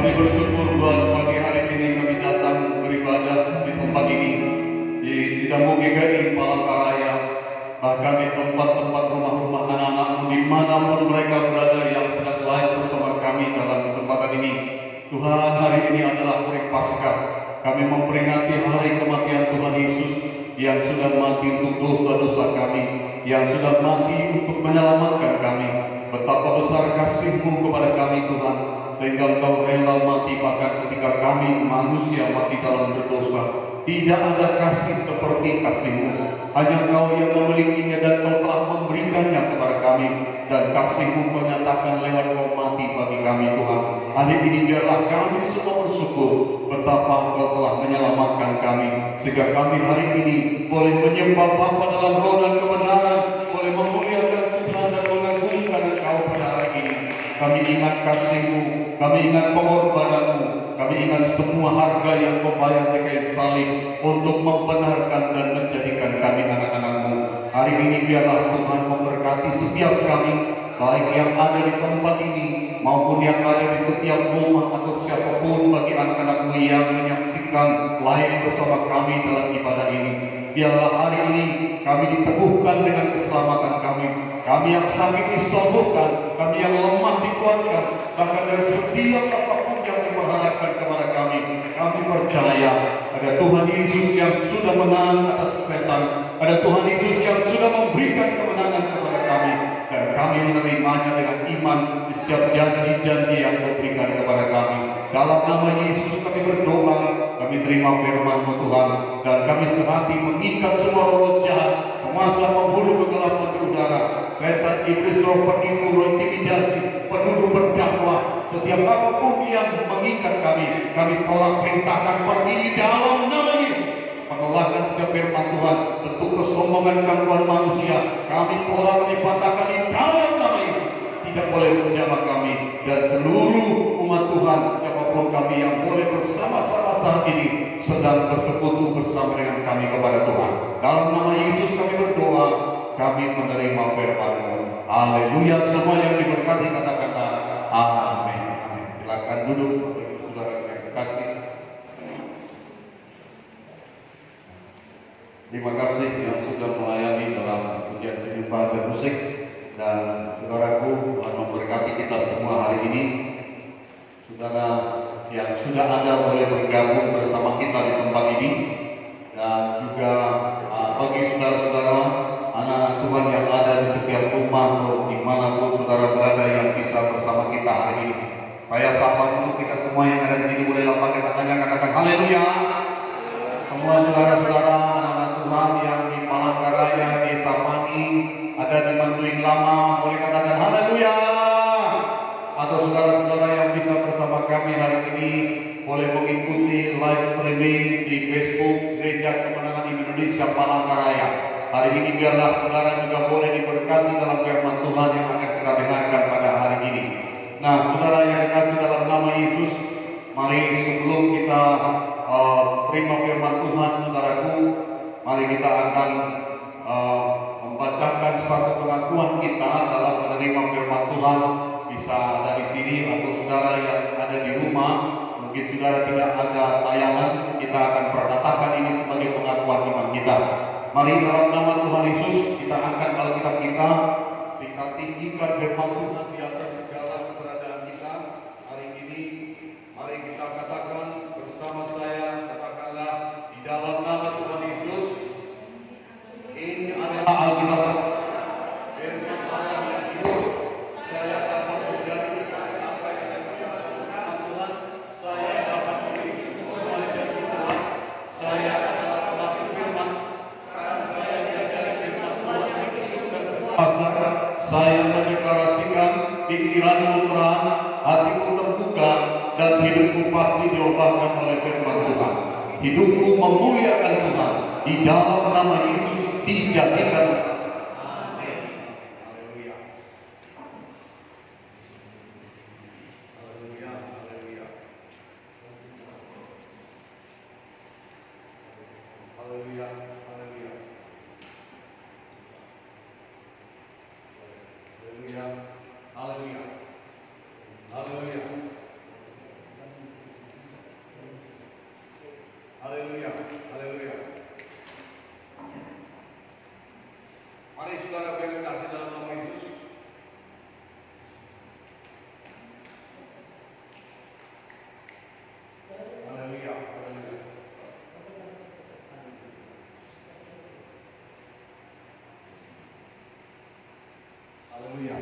Kami bersyukur buat pagi hari ini kami datang beribadah di tempat ini, di Sidang GKI Palangkaraya, bahkan di tempat-tempat rumah-rumah anak-anakmu dimanapun mereka berada yang sedang live bersama kami dalam kesempatan ini. Tuhan, hari ini adalah hari Paskah. Kami memperingati hari kematian Tuhan Yesus yang sudah mati untuk dosa-dosa kami, yang sudah mati untuk menyelamatkan kami. Betapa besar kasih-Mu kepada kami, Tuhan, sehingga Engkau rela mati bahkan ketika kami manusia masih dalam berdosa. Tidak ada kasih seperti kasih-Mu. Hanya Engkau yang memilikinya dan Engkau telah memberikannya kepada kami. Dan kasih-Mu Kau nyatakan lewat Kau mati bagi kami, Tuhan. Hari ini biarlah kami semua bersyukur betapa Engkau telah menyelamatkan kami, sehingga kami hari ini boleh menyembah Bapa dalam roh dan kebenaran, boleh memuliakan Tuhan dan mengagungkan Engkau pada hari ini. Kami ingat kasih-Mu, kami ingat pengorbanan-Mu, kami ingat semua harga yang Kau bayar di kayu salib untuk membenarkan dan menjadikan kami anak-anak-Mu. Hari ini biarlah Tuhan memberkati setiap kami, baik yang ada di tempat ini maupun yang ada di setiap rumah atau siapapun bagi anak-anak-Mu yang menyaksikan live bersama kami dalam ibadah ini. Biarlah hari ini kami diteguhkan dengan keselamatan kami. Kami yang sakit disembuhkan, kami yang lemah dikuatkan, bahkan dari setiap apapun yang diperhadapkan kepada kami. Kami percaya ada Tuhan Yesus yang sudah menang atas setan, ada Tuhan Yesus yang sudah memberikan kemenangan kepada kami, dan kami menerimanya dengan iman di setiap janji-janji yang Kau berikan kepada kami. Dalam nama Yesus kami berdoa, kami terima firman-Mu Tuhan, dan kami sehati mengikat semua roh jahat, penguasa penghulu kegelapan di udara, setan iblis, roh penipu, roh intimidasi, penuduh berdakwah, setiap apapun yang mengikat kami tolak, perintahkan pergi di dalam nama Yesus. Penolakan setiap firman Tuhan, bentuk kesombongan gangguan manusia, kami tolak, kami patahkan di dalam nama Yesus. Tidak boleh menjamah kami dan seluruh umat Tuhan, siapapun kami yang boleh bersama-sama saat ini sedang bersekutu bersama dengan kami kepada Tuhan. Dalam nama Yesus kami berdoa, kami menerima firman-Mu. Haleluya. Semua yang diberkati kata-kata amin. Silakan duduk, saudara yang terkasih. Terima kasih yang sudah melayani dalam ujian kehidupan dan musik. Dan saudaraku, Tuhan memberkati kita semua hari ini. Saudara yang sudah ada boleh bergabung bersama kita di tempat ini, dan juga bagi saudara-saudara anak Tuhan yang ada di setiap rumah atau dimanapun saudara berada yang bisa bersama kita hari ini. Saya sapa dulu kita semua yang ada di sini, boleh pakai tangannya, katakan haleluya. Semua saudara-saudara anak Tuhan yang di Palangkaraya, di Sapangi, ada di Manduing Lama, boleh katakan haleluya. Atau saudara-saudara yang bisa bersama kami hari ini boleh mengikuti live streaming di Facebook Gereja Kemenangan Indonesia Palangkaraya. Hari ini biarlah saudara juga boleh diberkati dalam firman Tuhan yang akan kita dengarkan pada hari ini. Nah, saudara yang dikasih dalam nama Yesus, mari sebelum kita terima firman Tuhan, saudaraku, mari kita akan membacakan suatu pengakuan kita dalam menerima firman Tuhan. Bisa ada di sini atau saudara yang ada di rumah, mungkin saudara tidak ada tayangan, kita akan perkatakan ini sebagai pengakuan iman kita. Mari dalam nama Tuhan Yesus kita angkat Alkitab kita, kita tinggikan firman Tuhan di atas segala keberadaan kita. Hari ini mari kita katakan bersama saya, katakanlah di dalam nama Tuhan Yesus. Ini adalah Alkitab. Saya mendeklarasikan pikiranmu terang, hatiku terbuka, dan hidupku pasti diubahkan oleh firman Tuhan. Hidupku memuliakan Tuhan. Di dalam nama Yesus dijadikan. Haleluya.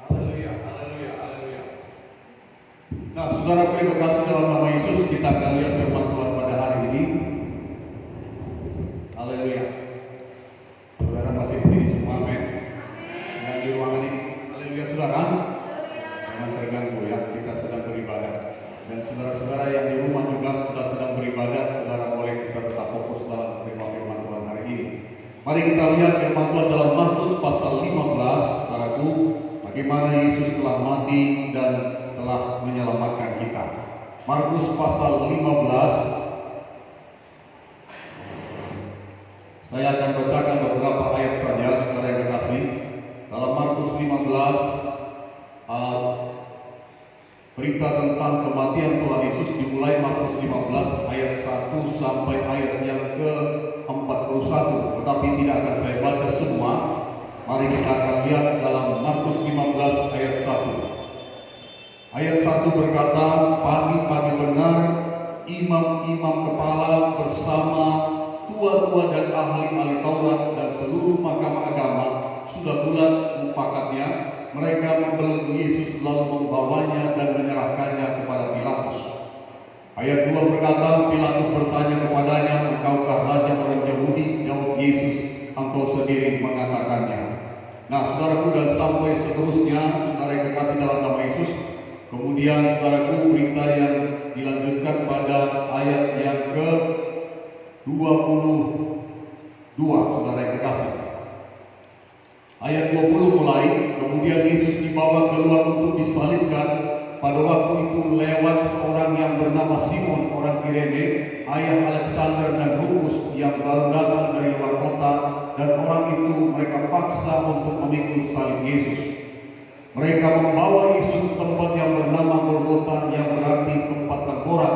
Haleluya, haleluya, haleluya. Nah, saudara yang berkasih dalam nama Yesus, kita akan lihat firman Tuhan pada hari ini. Haleluya. Saudara masih di sini semua, amin. Yang di ruangan ini, haleluya saudara. Jangan terganggu ya, kita sedang beribadah. Dan saudara-saudara yang di rumah juga sudah sedang beribadah, saudara boleh kita tetap fokus dalam firman Tuhan hari ini. Mari kita lihat firman Tuhan dalam Markus pasal 15, saudaraku, bagaimana Yesus telah mati dan telah menyelamatkan kita. Markus pasal 15. Saya akan bacakan beberapa ayat saja, saudara yang kekasih. Dalam Markus 15, berita tentang kematian Tuhan Yesus dimulai Markus 15 ayat 1 sampai ayat yang ke-41. Tetapi tidak akan saya baca semua. Mari kita akan lihat dalam Markus 15 ayat 1. Ayat 1 berkata, pagi-pagi benar imam-imam kepala bersama tua-tua dan ahli-ahli Taurat dan seluruh mahkamah agama sudah bulat mufakatnya. Mereka membelenggu Yesus lalu membawanya dan menyerahkannya kepada Pilatus. Ayat 2 berkata, Pilatus bertanya kepadanya, engkaukah raja orang Yahudi? Jawab Yesus, engkau sendiri mengatakannya. Nah, saudaraku, dan sampai seterusnya, saudara yang kekasih dalam nama Yesus. Kemudian saudaraku, berita yang dilanjutkan pada ayat yang ke-22, saudara yang kekasih. Ayat 20 mulai, kemudian Yesus dibawa keluar untuk disalibkan. Pada waktu itu lewat seorang yang bernama Simon orang Kirene, ayah Alexander dan Rufus yang baru datang dari luar kota, dan orang itu mereka paksa untuk memikul salib Yesus. Mereka membawa Yesus ke tempat yang bernama Golgota, yang berarti tempat tengkorak.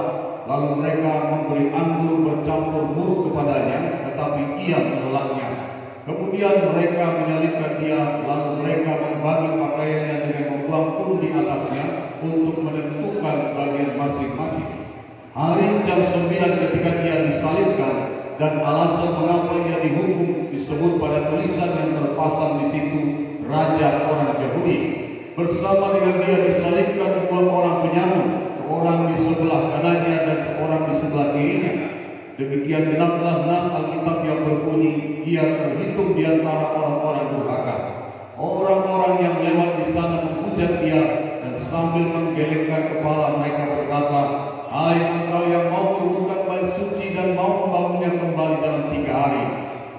Lalu mereka memberi anggur bercampur muruk kepadanya, tetapi ia menolaknya. Kemudian mereka menyalibkan dia, lalu mereka membagi pakaiannya dengan membuang pun di atasnya untuk menentukan bagian masing-masing. Hari jam 9 ketika dia disalibkan, dan alasan mengapa ia dihukum disebut pada tulisan yang terpasang di situ, Raja orang Yahudi. Bersama dengan dia disalibkan dua orang penyamun, seorang di sebelah kanannya dan seorang di sebelah kirinya. Demikian genaplah nas Alkitab yang berbunyi, ia terhitung di antara orang-orang durhaka. Orang-orang yang lewat di sana menghujat dia, dan sambil menggelengkan kepala mereka berkata, hai engkau yang mau merubuhkan bait suci dan mau membangunnya kembali dalam 3 hari,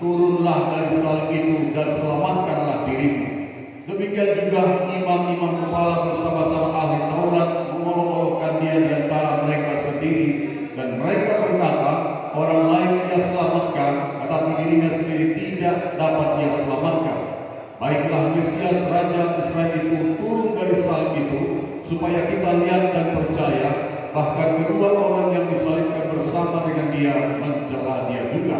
turunlah dari salib itu dan selamatkanlah dirimu. Demikian juga imam-imam kepala bersama-sama ahli Taurat mengolok-olokkan dia di antara mereka sendiri, dan mereka berkata, orang lain ia selamatkan, tetapi dirinya sendiri tidak dapat ia selamatkan. Baiklah Mesias Raja Israel itu turun dari salib itu, supaya kita lihat dan percaya. Bahkan kedua orang yang disalibkan bersama dengan dia mencela dia juga.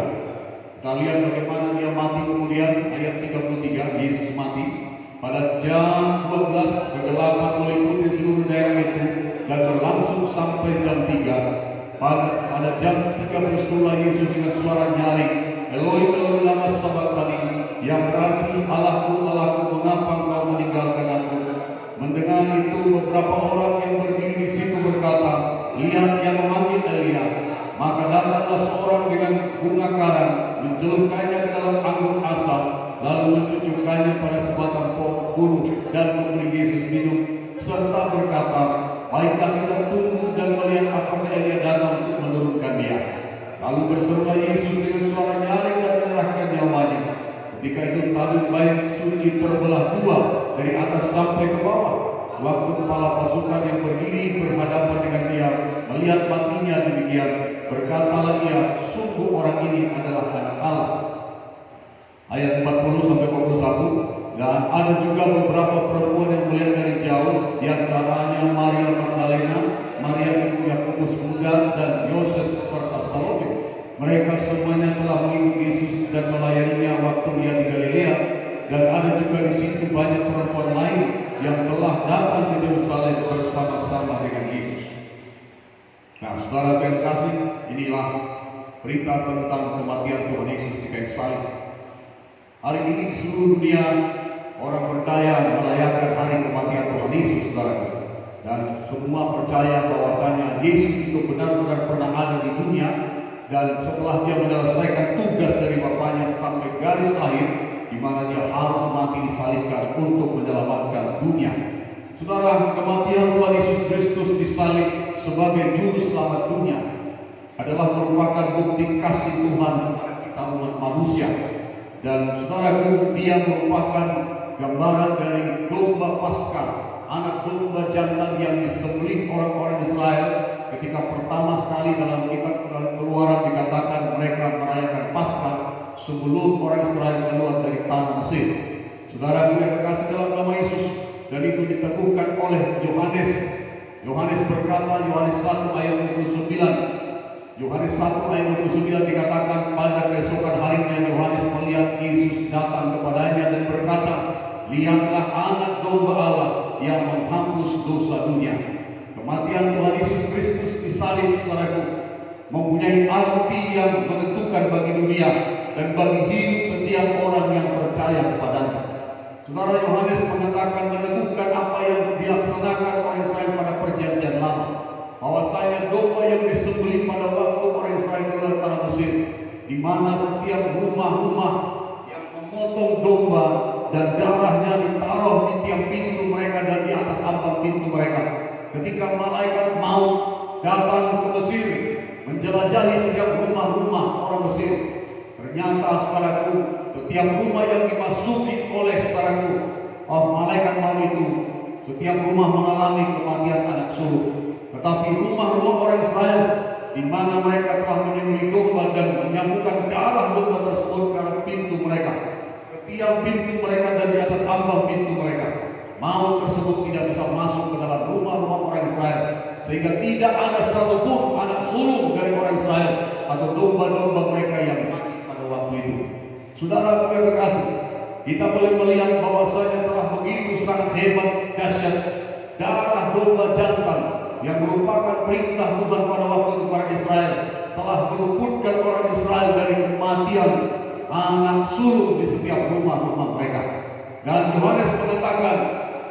Kita lihat bagaimana dia mati kemudian, ayat 33, Yesus mati. Pada jam 12 kegelapan meliputi seluruh daerah itu dan berlangsung sampai jam 3. Pada jam 3 berserulah Yesus dengan suara nyaring, Eloi Eloi lama sabachthani, yang berarti Allahku Allahku mengapa engkau meninggalkan aku. Mendengar itu beberapa orang yang berdiri di situ berkata, lihat yang memanggil Elia. Maka datanglah seorang dengan bunga karang, mencelupkannya ke dalam anggur asam, lalu mencucukkannya pada sebatang pohon dan memberi Yesus minum, serta berkata, baiklah kita tunggu dan melihat apakah Elia datang untuk menurunkan dia. Lalu berserulah Yesus dengan suara nyaring dan menyerahkan nyawanya. Ketika itu tabut bait suci terbelah dua dari atas sampai ke bawah. Waktu kepala pasukan yang berdiri berhadapan dengan dia melihat matinya demikian, berkatalah ia, sungguh orang ini adalah anak Allah. Ayat 40-41. Dan ada juga beberapa perempuan yang melihat dari jauh, di antaranya Maria Magdalena, Maria ibu Yakobus muda, dan Yoses serta Salome. Mereka semuanya telah mengikuti Yesus dan melayaninya waktu dia di Galilea. Dan ada juga di situ banyak perempuan lain yang telah datang ke Yerusalem bersama-sama dengan Yesus. Nah, saudara yang kasih, inilah berita tentang kematian Tuhan Yesus di kayu salib. Hari ini di seluruh dunia orang percaya merayakan hari kematian Tuhan Yesus, saudara. Dan semua percaya bahwasanya Yesus itu benar-benar pernah ada di dunia, dan setelah dia menyelesaikan tugas dari Bapaknya sampai garis akhir, di mana dia harus mati disalibkan untuk menyelamatkan dunia. Saudara, kematian Tuhan Yesus Kristus disalib sebagai juru selamat dunia adalah merupakan bukti kasih Tuhan kepada kita umat manusia. Dan saudaraku, dia merupakan gambaran dari domba Paskah, anak domba jantan yang disembelih orang-orang Israel ketika pertama sekali dalam kitab Keluaran dikatakan mereka merayakan Paskah sebelum orang Israel keluar dari tanah Mesir. Saudara yang kekasih dalam nama Yesus, dan itu diteguhkan oleh Yohanes. Yohanes berkata, Yohanes 1 ayat 29. Yohanes 1 ayat 29 dikatakan, pada keesokan harinya Yohanes melihat Yesus datang kepadanya dan berkata, lihatlah anak domba Allah yang menghapus dosa dunia. Kematian Tuhan Yesus Kristus disalib, saudaraku, mempunyai arti yang menentukan bagi dunia dan bagi hidup setiap orang yang percaya kepadanya. Saudara, Yohanes mengatakan meneguhkan apa yang dilaksanakan oleh Israel pada perjanjian lama, bahwasanya domba yang disembelih pada waktu orang Israel keluar tanah Mesir, di mana setiap rumah-rumah yang memotong domba dan darahnya ditaruh di tiap pintu mereka dan di atas ambang pintu mereka. Ketika malaikat maut datang ke Mesir menjelajahi setiap rumah-rumah orang Mesir, ternyata saudaraku, setiap rumah yang dimasuki oleh saudaraku malaikat maut itu, setiap rumah mengalami kematian anak sulung. Tetapi rumah-rumah orang Israel, di mana mereka telah menyembelih domba dan menyambungkan darah domba tersebut ke arah pintu mereka, ke tiang pintu mereka dan di atas ambang pintu mereka, maut tersebut tidak bisa masuk ke dalam rumah-rumah orang Israel, sehingga tidak ada satupun anak sulung dari orang Israel atau domba-domba mereka yang mati pada waktu itu. Saudara yang kekasih, kita boleh melihat bahwasanya telah begitu sangat hebat, dahsyat darah domba jantan yang merupakan perintah Tuhan pada waktu itu kepada Israel, telah meluputkan orang Israel dari kematian anak sulung di setiap rumah-rumah mereka. Dan Yohanes mengatakan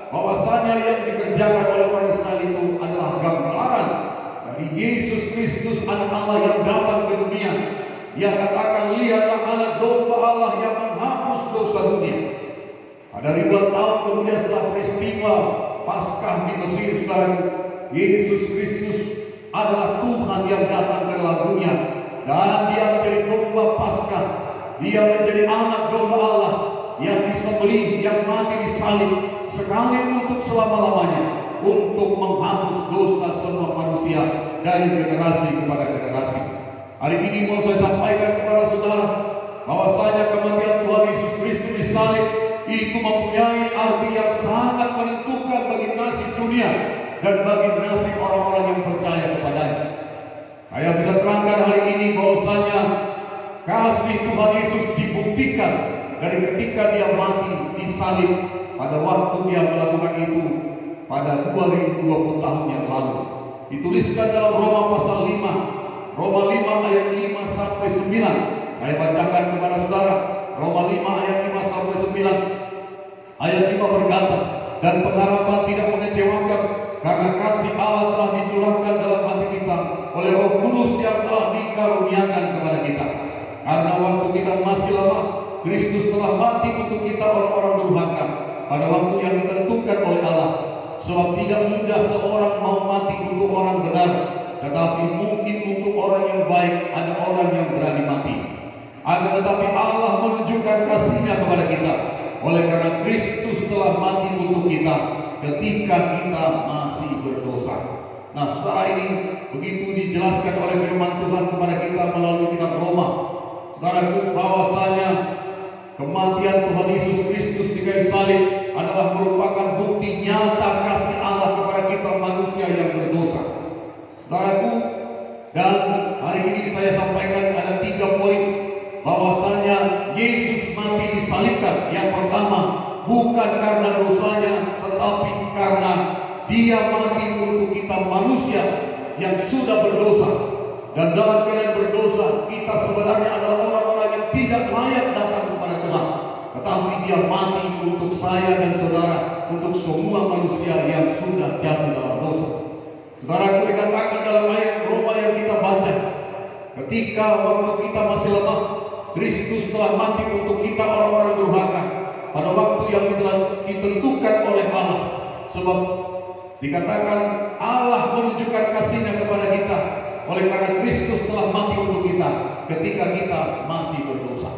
bahwasanya yang dikerjakan oleh orang Israel itu adalah gambaran dari Yesus Kristus, anak Allah yang datang ke dunia. Dia katakan, lihatlah anak domba Allah yang menghapus dosa dunia. Ada ribuan tahun kemudian setelah peristiwa Paskah di Mesir, saudara, Yesus Kristus adalah Tuhan yang datang ke dalam dunia, dan dia menjadi domba Paskah. Dia menjadi anak domba Allah yang disembelih, yang mati disalib sekali untuk selama-lamanya, untuk menghapus dosa semua manusia dari generasi kepada generasi. Hari ini mau saya sampaikan kepada saudara bahwasanya kematian Tuhan Yesus Kristus disalib itu mempunyai arti yang sangat menentukan bagi nasib dunia dan bagi nasib orang-orang yang percaya kepadanya. Saya bisa terangkan hari ini bahwasanya kasih Tuhan Yesus dibuktikan dari ketika dia mati disalib pada waktu dia melakukan itu pada 2020 tahun yang lalu. Dituliskan dalam Roma pasal 5, Roma 5 ayat 5 sampai 9. Saya bacakan kepada saudara. Roma 5 ayat 5 sampai 9. Ayat 5 berkata, dan pengharapan tidak mengecewakan, karena kasih Allah telah dicurahkan dalam hati kita oleh Roh Kudus yang telah dikaruniakan kepada kita. Karena waktu kita masih lemah, Kristus telah mati untuk kita orang-orang durhaka pada waktu yang ditentukan oleh Allah. Sebab tidak mudah seorang mau mati untuk orang benar, tetapi mungkin untuk orang yang baik ada orang yang berani mati. Akan tetapi Allah menunjukkan kasih-Nya kepada kita oleh karena Kristus telah mati untuk kita ketika kita masih berdosa. Nah, saudara, ini begitu dijelaskan oleh firman Tuhan kepada kita melalui kitab Roma. Saudaraku, bahwasanya kematian Tuhan Yesus Kristus di kayu salib adalah merupakan bukti nyata kasih Allah kepada kita manusia yang berdosa. Saudaraku, dan hari ini saya sampaikan ada 3 poin bahwasanya Yesus mati disalibkan. Yang pertama, bukan karena dosanya, tetapi karena Dia mati untuk kita manusia yang sudah berdosa. Dan dalam keadaan berdosa, kita sebenarnya adalah orang-orang yang tidak layak datang kepada Tuhan. tetapi dia mati untuk saya dan saudara, untuk semua manusia yang sudah jatuh dalam dosa. Saudaraku, dikatakan dalam ayat Roma yang kita baca, ketika waktu kita masih lemah, Kristus telah mati untuk kita orang-orang durhaka, pada waktu yang telah ditentukan oleh Allah. Sebab dikatakan Allah menunjukkan kasih-Nya kepada kita oleh karena Kristus telah mati untuk kita ketika kita masih berdosa.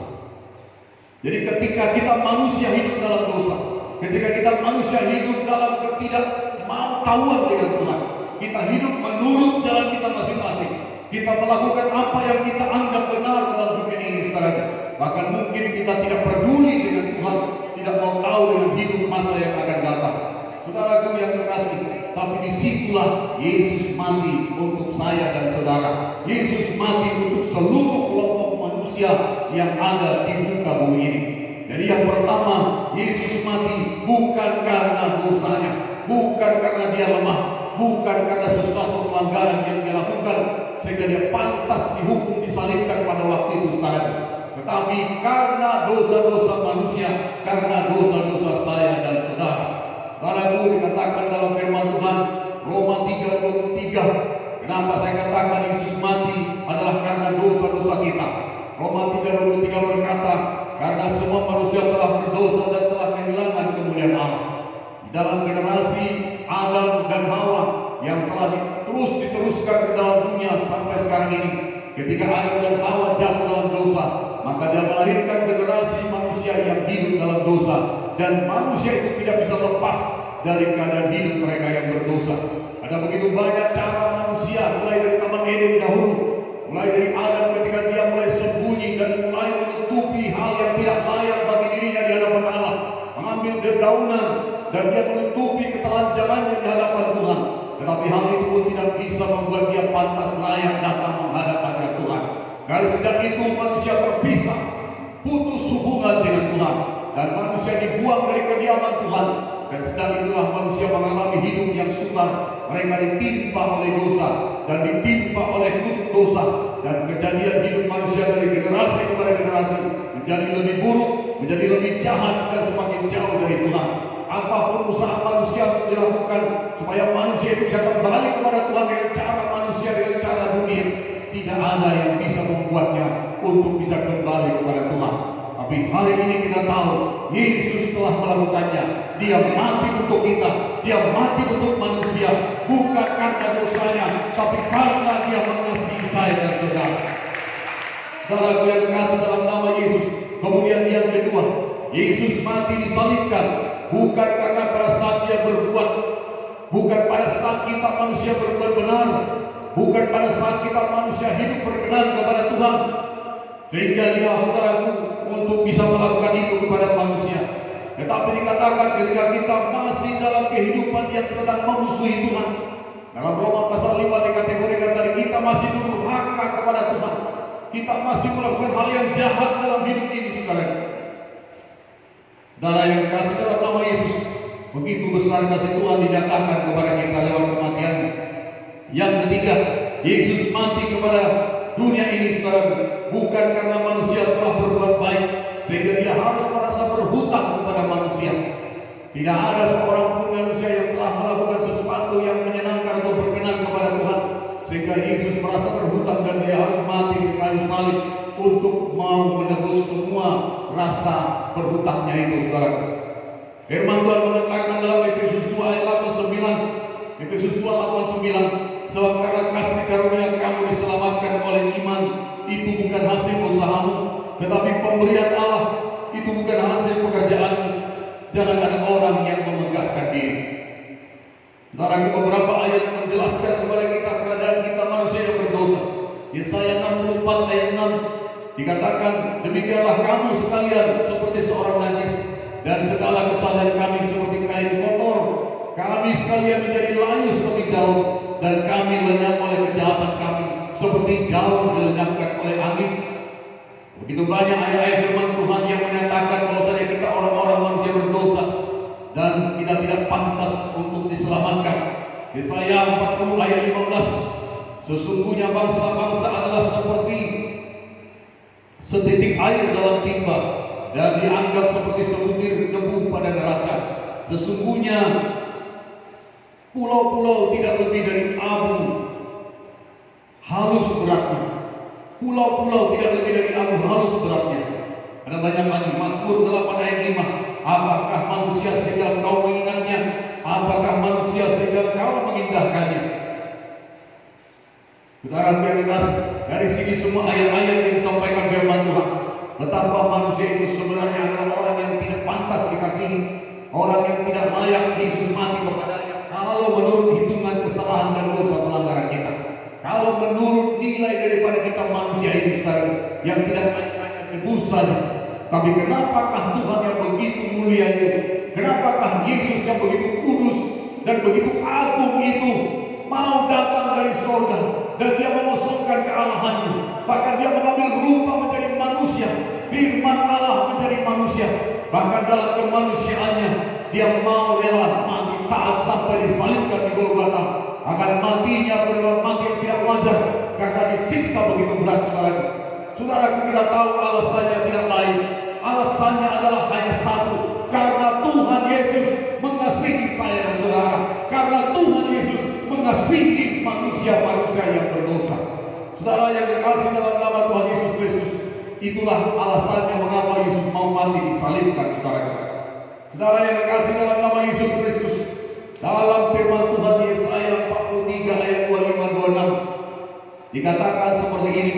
Jadi ketika kita manusia hidup dalam dosa, ketika kita manusia hidup dalam ketidakmauan dengan Tuhan, kita hidup menurut jalan kita masing-masing, kita melakukan apa yang kita anggap benar dalam dunia ini sekarang. Bahkan mungkin kita tidak peduli dengan Tuhan, tidak mau tahu dengan hidup masa yang akan datang. Saudaraku yang terkasih, tapi disitulah Yesus mati untuk saya dan saudara. Yesus mati untuk seluruh kelompok manusia yang ada di muka bumi ini. Jadi yang pertama, Yesus mati bukan karena dosanya, bukan karena dia lemah, bukan karena sesuatu pelanggaran yang dia lakukan sehingga dia pantas dihukum disalibkan pada waktu itu sekarang. Tetapi karena dosa-dosa manusia, karena dosa-dosa saya dan saudara. Saudaraku, dikatakan dalam firman Tuhan Roma 3:23, kenapa saya katakan Yesus mati adalah karena dosa-dosa kita. Roma 3:23 berkata, karena semua manusia telah berdosa dan telah kehilangan kemuliaan Allah. Di dalam generasi Adam dan Hawa yang telah diteruskan ke dalam dunia sampai sekarang ini, ketika Adam dan Hawa jatuh dalam dosa, maka dia melahirkan generasi manusia yang hidup dalam dosa, dan manusia itu tidak bisa lepas dari keadaan hidup mereka yang berdosa. Ada begitu banyak cara manusia, mulai dari Taman Eden dahulu, mulai dari Adam ketika dia mulai sembunyi dan mulai menutupi hal yang tidak layak bagi dirinya di hadapan Allah, mengambil dedaunan dan dia menutupi ketelanjangannya di hadapan Tuhan. Tetapi hal itu pun tidak bisa membuat dia pantas layak datang menghadap hadirat Tuhan. Dari sejak itu manusia terpisah, putus hubungan dengan Tuhan, dan manusia dibuang dari kediaman Tuhan. Dan sejak itulah manusia mengalami hidup yang sukar. Mereka ditimpa oleh dosa dan ditimpa oleh kutuk dosa, dan kejadian hidup manusia dari generasi kepada generasi menjadi lebih buruk, menjadi lebih jahat, dan semakin jauh dari Tuhan. Apapun usaha manusia untuk dilakukan supaya manusia itu bisa kembali kepada Tuhan dengan cara manusia, dengan cara dunia, tidak ada yang bisa membuatnya untuk bisa kembali kepada Tuhan. Tapi hari ini kita tahu Yesus telah melakukannya. Dia mati untuk kita, dia mati untuk manusia, bukan karena dosanya, tapi karena dia mengasihi saya dan saudara. Saudaraku yang terkasih dalam nama Yesus. Kemudian yang kedua, Yesus mati disalibkan bukan karena pada saat dia berbuat, bukan pada saat kita manusia berbuat benar, bukan pada saat kita manusia hidup berkenan kepada Tuhan, sehingga dia, saudaraku, untuk bisa melakukan itu kepada manusia. Tetapi dikatakan ketika kita masih dalam kehidupan yang sedang memusuhi Tuhan, dalam Roma pasal 5 dikategorikan tadi, kita masih durhaka kepada Tuhan, kita masih melakukan hal yang jahat dalam hidup ini sekarang. Darah yang kasih dalam nama Yesus, begitu besar kasih Tuhan dinyatakan kepada kita lewat kematian-Nya. Yang ketiga, Yesus mati kepada dunia ini sekarang bukan karena manusia telah berbuat baik sehingga dia harus merasa berhutang kepada manusia. Tidak ada seorang pun manusia yang telah melakukan sesuatu yang menyenangkan atau berkenan kepada Tuhan sehingga Yesus merasa berhutang dan dia harus mati di kayu salib untuk mau menebus semua rasa berhutangnya itu, saudara. Firman Tuhan mengatakan dalam Efesus 2 ayat 8-9, Efesus 2:8-9, sebab karena kasih karunia kamu diselamatkan oleh iman, itu bukan hasil usahamu, tetapi pemberian Allah. Itu bukan hasil pekerjaanmu. Jangan ada orang yang memegahkan diri. Saudara, beberapa ayat menjelaskan kepada kita keadaan kita manusia yang berdosa. Yesaya 64 ayat 6 dikatakan, demikianlah kamu sekalian seperti seorang najis, dan segala kesalahan kami seperti kain kotor. Kami sekalian menjadi layu seperti daun, dan kami lenyap oleh kejahatan kami seperti daun dilenyapkan oleh angin. Begitu banyak ayat-ayat firman Tuhan yang menyatakan bahwasanya kita orang-orang manusia berdosa dan kita tidak pantas untuk diselamatkan. Yesaya 40 ayat 15, sesungguhnya bangsa-bangsa adalah seperti setitik air dalam timba, dan dianggap seperti sebutir debu pada neraca. Sesungguhnya pulau-pulau tidak lebih dari abu halus beratnya. Pulau-pulau tidak lebih dari abu halus beratnya. Ada banyak lagi. Mazmur 8 ayat 5. Apakah manusia sehingga kau mengingatnya? Apakah manusia sehingga kau mengindahkannya? Saudara kekasih, dari sini semua ayat-ayat yang disampaikan firman Tuhan, betapa manusia itu sebenarnya adalah orang yang tidak pantas dikasihi, orang yang tidak layak Yesus mati kepadanya. Kalau menurut hitungan kesalahan dan dosa pelanggaran kita, kalau menurut nilai daripada kita manusia itu sekarang yang tidak hanya nebus saja, tapi kenapakah Tuhan yang begitu mulia itu, kenapakah Yesus yang begitu kudus dan begitu agung itu mau datang dari surga dan dia mengosongkan kealahannya, bahkan dia mengambil rupa menjadi manusia, firman Allah menjadi manusia, bahkan dalam kemanusiaannya dia mau rela mati taat sampai disalibkan di Golgota, akan matinya adalah mati yang tidak wajar karena disiksa begitu berat. Saudaraku, kita tahu alasannya tidak lain, alasannya adalah hanya satu, karena Tuhan Yesus mengasihi saya dan saudara, karena Tuhan Yesus mengasihi manusia-manusia yang berdosa. Saudara yang dikasihi dalam nama Tuhan Yesus Kristus, itulah alasannya mengapa Yesus mau mati disalibkan. Saudara yang dikasihi dalam nama Yesus Kristus, dalam firman Tuhan Yesaya 43 ayat 25-26 dikatakan seperti ini,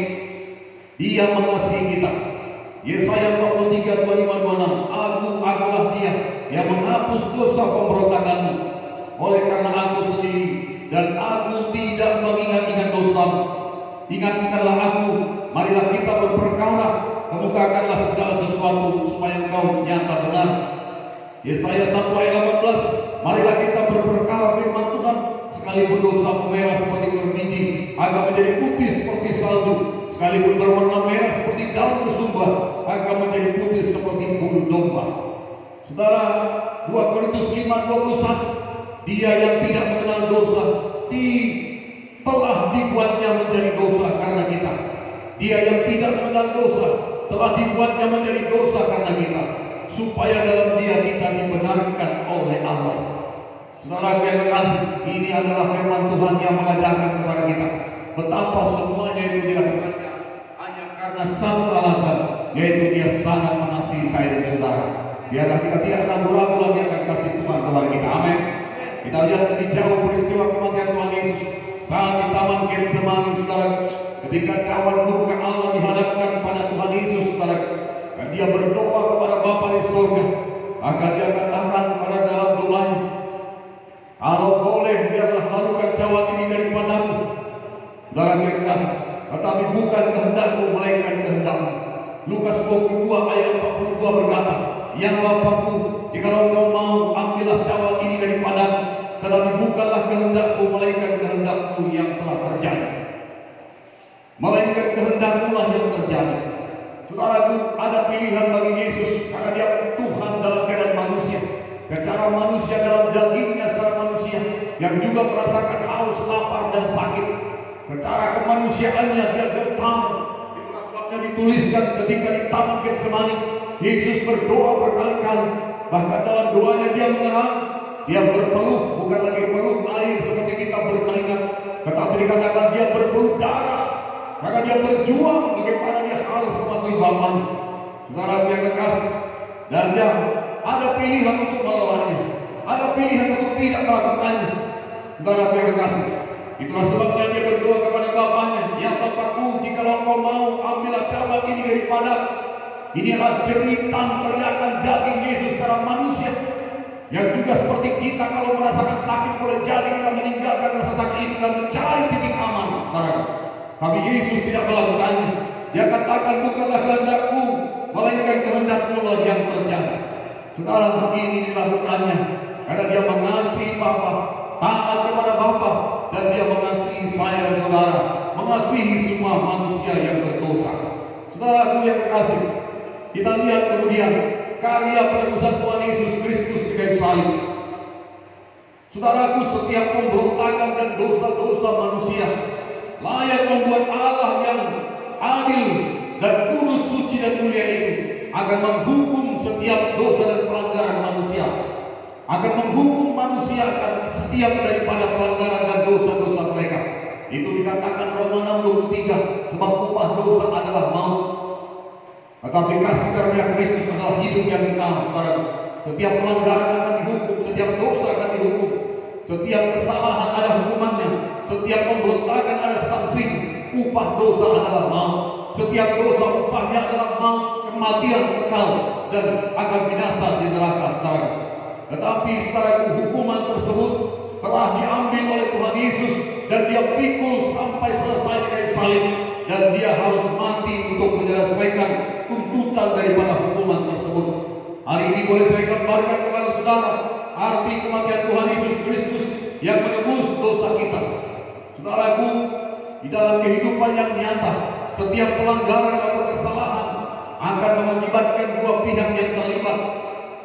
Dia mengasihi kita. Yesaya 43 25-26, Akulah Dia yang menghapus dosa pemberontakanmu, oleh karena Aku sendiri dan Aku tidak mengingat-ingat dosamu. Ingat-ingatlah Aku, marilah kita berperkara, kemukakanlah segala sesuatu supaya engkau nyata benar. Yesaya 1 ayat 18, marilah kita berperkara firman Tuhan, sekalipun dosamu merah seperti berbiji, akan menjadi putih seperti salju, sekalipun berwarna merah seperti daun kesumba, akan menjadi putih seperti bulu domba. Saudara, 2 Korintus 5:21, Dia yang tidak mengenal dosa telah dibuatnya menjadi dosa karena kita. Dia yang tidak mengenal dosa telah dibuatnya menjadi dosa karena kita, supaya dalam Dia kita dibenarkan oleh Allah. Saudara yang kekasih, ini adalah firman Tuhan yang mengajarkan kepada kita betapa semuanya itu dilakukannya hanya karena satu alasan, yaitu Dia sangat mengasihi saya dan saudara. Biarlah kita tidak ragu-ragu lagi akan kasih Tuhan kepada kita. Amin. Kita lihat lebih jauh peristiwa kematian Tuhan Yesus saat di Taman Getsemani, saudara, ketika cawan murka Allah dihadapkan pada Tuhan Yesus, saudara, dan Dia berdoa kepada Bapa di surga, agar Dia katakan pada dalam doanya, kalau boleh biarlah lalukan cawan ini daripadamu, saudara yang kekasih, tetapi bukan kehendakmu melainkan kehendakmu. Lukas 22 ayat 42 berkata, yang Bapakku, jikalau kau mau, ambillah cawan ini daripadamu, tetapi bukanlah kehendakku melainkan kehendakmu yang telah terjadi. Melainkan kehendakmu lah yang terjadi. Saudaraku, ada pilihan bagi Yesus karena Dia Tuhan dalam keadaan manusia, secara manusia dalam dagingnya secara manusia, yang juga merasakan haus, lapar dan sakit. Secara kemanusiaannya Dia getar. Itulah sebabnya dituliskan ketika di Taman Getsemani, Yesus berdoa berkali-kali. Bahkan dalam doanya Dia mengerang, Dia berpeluh, bukan lagi peluh air seperti kita berkeringat, tetapi dikatakan Dia berpeluh darah, karena Dia berjuang bagaimana Dia harus mematuhi Bapaknya. Saudara yang kekasih, dan Dia ada pilihan untuk melawannya, ada pilihan untuk tidak melakukannya. Saudara yang kekasih, itulah sebabnya Dia berdoa kepada Bapaknya, ya Bapakku, jikalau kau mau, ambillah cawan ini daripada. Ini adalah jeritan teriakan daging Yesus secara manusia, yang juga seperti kita kalau merasakan sakit boleh jadi kita meninggalkan rasa sakit itu dan mencari titik aman. Tapi Yesus tidak melakukannya. Dia katakan, bukanlah kehendakku melainkan kehendakmu lah yang terjadi. Saudara, ini dilakukannya karena Dia mengasihi Bapa, taat kepada Bapa, dan Dia mengasihi saya dan saudara, mengasihi semua manusia yang berdosa. Saudaraku yang kekasih, kita lihat kemudian karya penebusan Tuhan Yesus Kristus di kayu salib. Saudaraku, setiap pemberontakan dan dosa-dosa manusia layak membuat Allah yang adil dan kudus, suci dan mulia itu akan menghukum setiap dosa dan pelanggaran manusia, akan menghukum manusia akan setiap daripada pelanggaran dan dosa-dosa mereka. Itu dikatakan Roma 6:23, sebab upah dosa adalah maut, tetapi kasih karunia Kristus adalah hidup yang kekal. Saudara, setiap pelanggaran akan dihukum, setiap dosa akan dihukum, setiap kesalahan ada hukumannya, setiap pemberontakan ada sanksi. Upah dosa adalah maut, setiap dosa upahnya adalah maut, kematian kekal, dan akan binasa di neraka. Saudara, tetapi saudara, hukuman tersebut telah diambil oleh Tuhan Yesus dan dia pikul sampai selesai di kayu salib, dan dia harus mati untuk menyelesaikan tuntutan daripada hukuman tersebut. Hari ini boleh saya gambarkan kepada saudara arti kematian Tuhan Yesus Kristus yang menebus dosa kita. Saudaraku, di dalam kehidupan yang nyata, setiap pelanggaran atau kesalahan akan mengakibatkan dua pihak yang terlibat.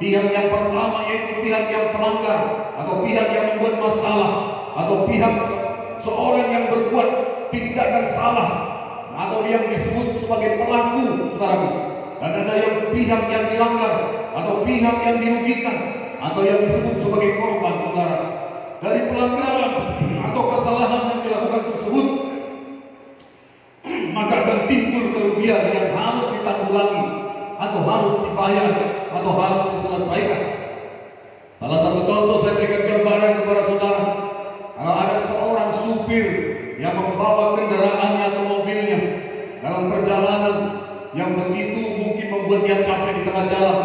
Pihak yang pertama yaitu pihak yang pelanggar atau pihak yang membuat masalah, atau pihak seorang yang berbuat tindakan salah atau yang disebut sebagai pelaku, saudaraku. Dan ada yang pihak yang dilanggar atau pihak yang dirugikan atau yang disebut sebagai korban. Saudara, dari pelanggaran atau kesalahan yang dilakukan tersebut maka akan timbul kerugian yang harus ditanggulangi atau harus dibayar atau harus diselesaikan. Salah satu contoh saya berikan gambaran kepada saudara. Kalau ada seorang supir yang membawa kendaraannya atau mobilnya dalam perjalanan yang begitu mungkin membuat dia capek di tengah jalan,